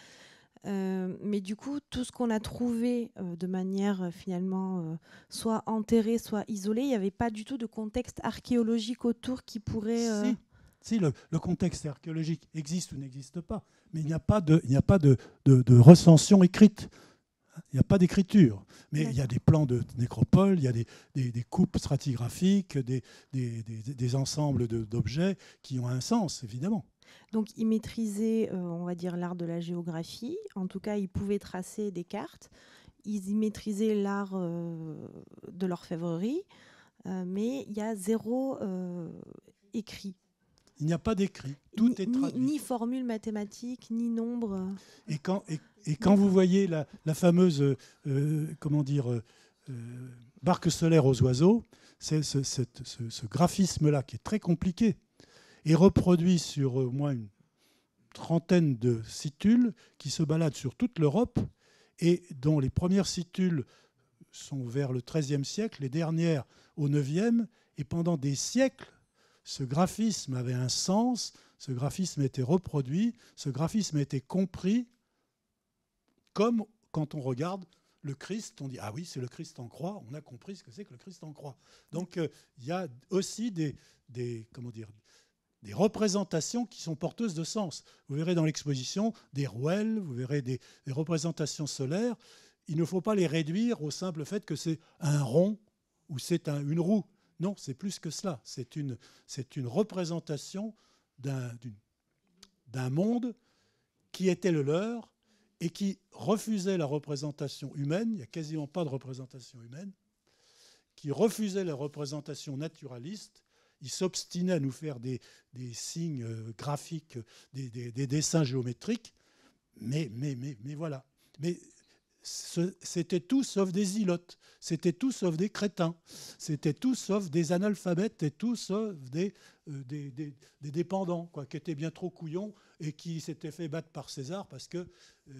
Mais du coup, tout ce qu'on a trouvé de manière finalement soit enterré, soit isolé, il n'y avait pas du tout de contexte archéologique autour qui pourrait... Si le contexte archéologique existe ou n'existe pas, mais il n'y a pas de recension écrite. Il n'y a pas d'écriture. Mais il y a des plans de nécropole, il y a des coupes stratigraphiques, des ensembles d'objets qui ont un sens, évidemment. Donc, ils maîtrisaient, on va dire, l'art de la géographie. En tout cas, ils pouvaient tracer des cartes. Ils y maîtrisaient l'art de l'orfèvrerie. Mais il y a 0 écrit. Il n'y a pas d'écrit. Tout est traduit. Ni formule mathématique, ni nombre. Et quand vous voyez la fameuse barque solaire aux oiseaux, c'est ce graphisme-là qui est très compliqué, est reproduit sur au moins une trentaine de situles qui se baladent sur toute l'Europe et dont les premières situles sont vers le XIIIe siècle, les dernières au IXe, et pendant des siècles, ce graphisme avait un sens, ce graphisme était reproduit, ce graphisme était compris comme quand on regarde le Christ, on dit « Ah oui, c'est le Christ en croix », on a compris ce que c'est que le Christ en croix. Donc il y a aussi des représentations qui sont porteuses de sens. Vous verrez dans l'exposition des rouelles, vous verrez des représentations solaires. Il ne faut pas les réduire au simple fait que c'est un rond ou c'est une roue. Non, c'est plus que cela. C'est une représentation d'un monde qui était le leur et qui refusait la représentation humaine. Il n'y a quasiment pas de représentation humaine. Qui refusait la représentation naturaliste. Il s'obstinait à nous faire des signes graphiques, des dessins géométriques. Mais voilà. Mais c'était tout sauf des ilotes, c'était tout sauf des crétins, c'était tout sauf des analphabètes et tout sauf des dépendants, quoi, qui étaient bien trop couillons et qui s'étaient fait battre par César parce que,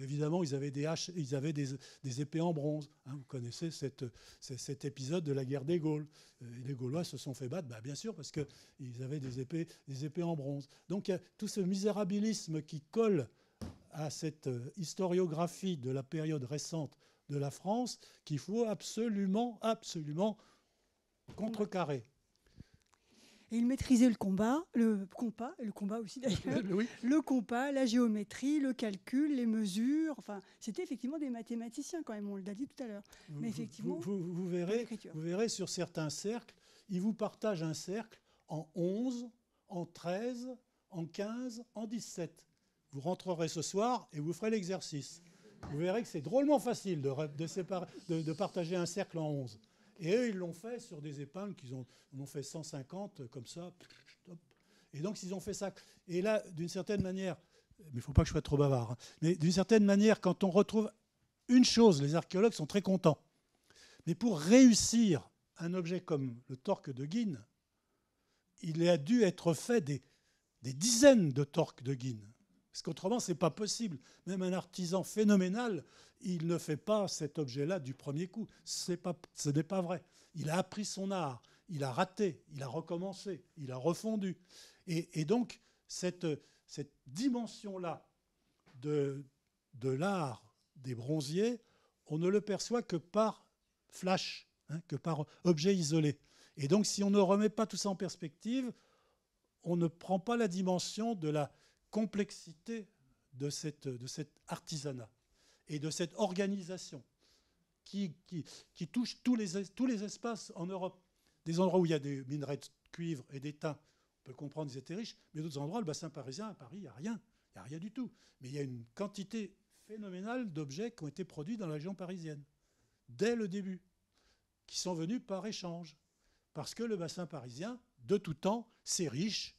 évidemment, ils avaient des haches, ils avaient des épées en bronze. Hein, vous connaissez cet épisode de la guerre des Gaules. Les Gaulois se sont fait battre, bien sûr, parce qu'ils avaient des épées en bronze. Donc il y a tout ce misérabilisme qui colle à cette historiographie de la période récente de la France qu'il faut absolument contrecarrer. Et il maîtrisait le compas aussi d'ailleurs, Oui. le compas, la géométrie, le calcul, les mesures. Enfin, c'était effectivement des mathématiciens quand même, on l'a dit tout à l'heure. Mais effectivement, vous verrez sur certains cercles, ils vous partagent un cercle en 11, en 13, en 15, en 17. Vous rentrerez ce soir et vous ferez l'exercice. Vous verrez que c'est drôlement facile de partager un cercle en 11. Et eux, ils l'ont fait sur des épingles qu'ils ont fait 150 comme ça. Et donc, ils ont fait ça. Et là, d'une certaine manière, mais il ne faut pas que je sois trop bavard, hein, mais d'une certaine manière, quand on retrouve une chose, les archéologues sont très contents. Mais pour réussir un objet comme le torque de Guine, il a dû être fait des dizaines de torques de Guine. Parce qu'autrement, ce n'est pas possible. Même un artisan phénoménal, il ne fait pas cet objet-là du premier coup. Ce n'est pas vrai. Il a appris son art, il a raté, il a recommencé, il a refondu. Et donc, cette dimension-là de l'art des bronziers, on ne le perçoit que par flash, hein, que par objet isolé. Et donc, si on ne remet pas tout ça en perspective, on ne prend pas la dimension de la complexité de cet artisanat et de cette organisation qui touche tous les espaces en Europe. Des endroits où il y a des minerais de cuivre et d'étain, on peut comprendre qu'ils étaient riches, mais d'autres endroits, le bassin parisien, à Paris, il n'y a rien. Il n'y a rien du tout. Mais il y a une quantité phénoménale d'objets qui ont été produits dans la région parisienne, dès le début, qui sont venus par échange. Parce que le bassin parisien, de tout temps, c'est riche,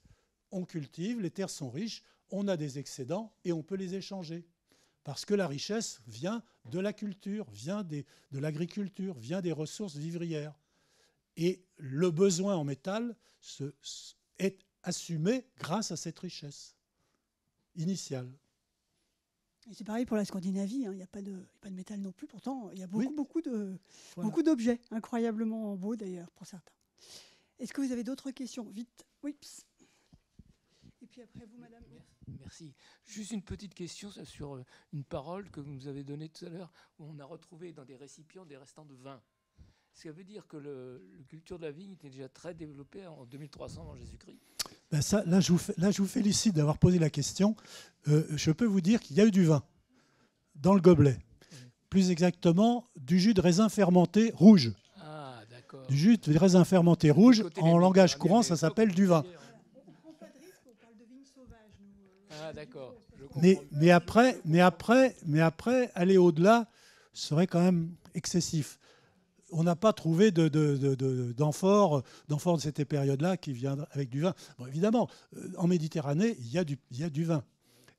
on cultive, les terres sont riches, on a des excédents et on peut les échanger. Parce que la richesse vient de la culture, vient de l'agriculture, vient des ressources vivrières. Et le besoin en métal est assumé grâce à cette richesse initiale. Et c'est pareil pour la Scandinavie, hein. Il n'y a pas de métal non plus. Pourtant, il y a beaucoup d'objets, incroyablement beaux d'ailleurs pour certains. Est-ce que vous avez d'autres questions? Vite. Oui. Et puis après vous, madame. Merci. Juste une petite question sur une parole que vous nous avez donnée tout à l'heure, où on a retrouvé dans des récipients des restants de vin. Ça veut dire que la culture de la vigne était déjà très développée en 2300 avant Jésus-Christ. Ben ça, là, je vous félicite d'avoir posé la question. Je peux vous dire qu'il y a eu du vin dans le gobelet. Plus exactement, du jus de raisin fermenté rouge. Ah, d'accord. Du jus de raisin fermenté rouge, en langage courant, ça s'appelle du vin. On ne prend pas de risque, on parle de vigne sauvage. Ah, d'accord. Mais après, aller au-delà serait quand même excessif. On n'a pas trouvé d'amphore de cette période-là qui vient avec du vin. Bon, évidemment, en Méditerranée, il y a du vin.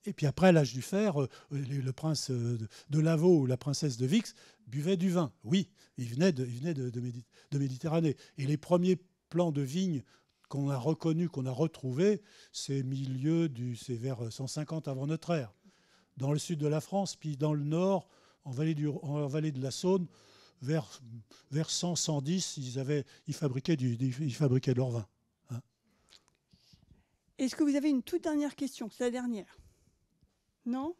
Et puis après, l'âge du fer, le prince de Lavaux ou la princesse de Vix buvaient du vin. Oui, ils venaient de Méditerranée. Et les premiers plants de vignes qu'on a reconnus, qu'on a retrouvés, c'est vers 150 avant notre ère. Dans le sud de la France, puis dans le nord, en vallée de la Saône, vers 100, 110, ils fabriquaient de leur vin. Hein. Est-ce que vous avez une toute dernière question? C'est la dernière. Non?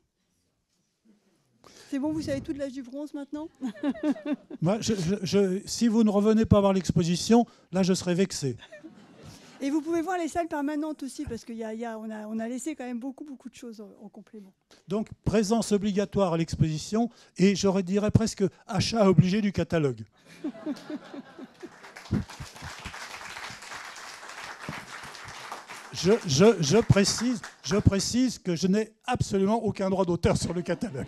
C'est bon, vous savez tout de l'âge du bronze maintenant? Moi, si vous ne revenez pas voir l'exposition, là, je serais vexé. Et vous pouvez voir les salles permanentes aussi, parce qu'on a laissé quand même beaucoup de choses en complément. Donc, présence obligatoire à l'exposition et, dirais presque, achat obligé du catalogue. Je précise que je n'ai absolument aucun droit d'auteur sur le catalogue.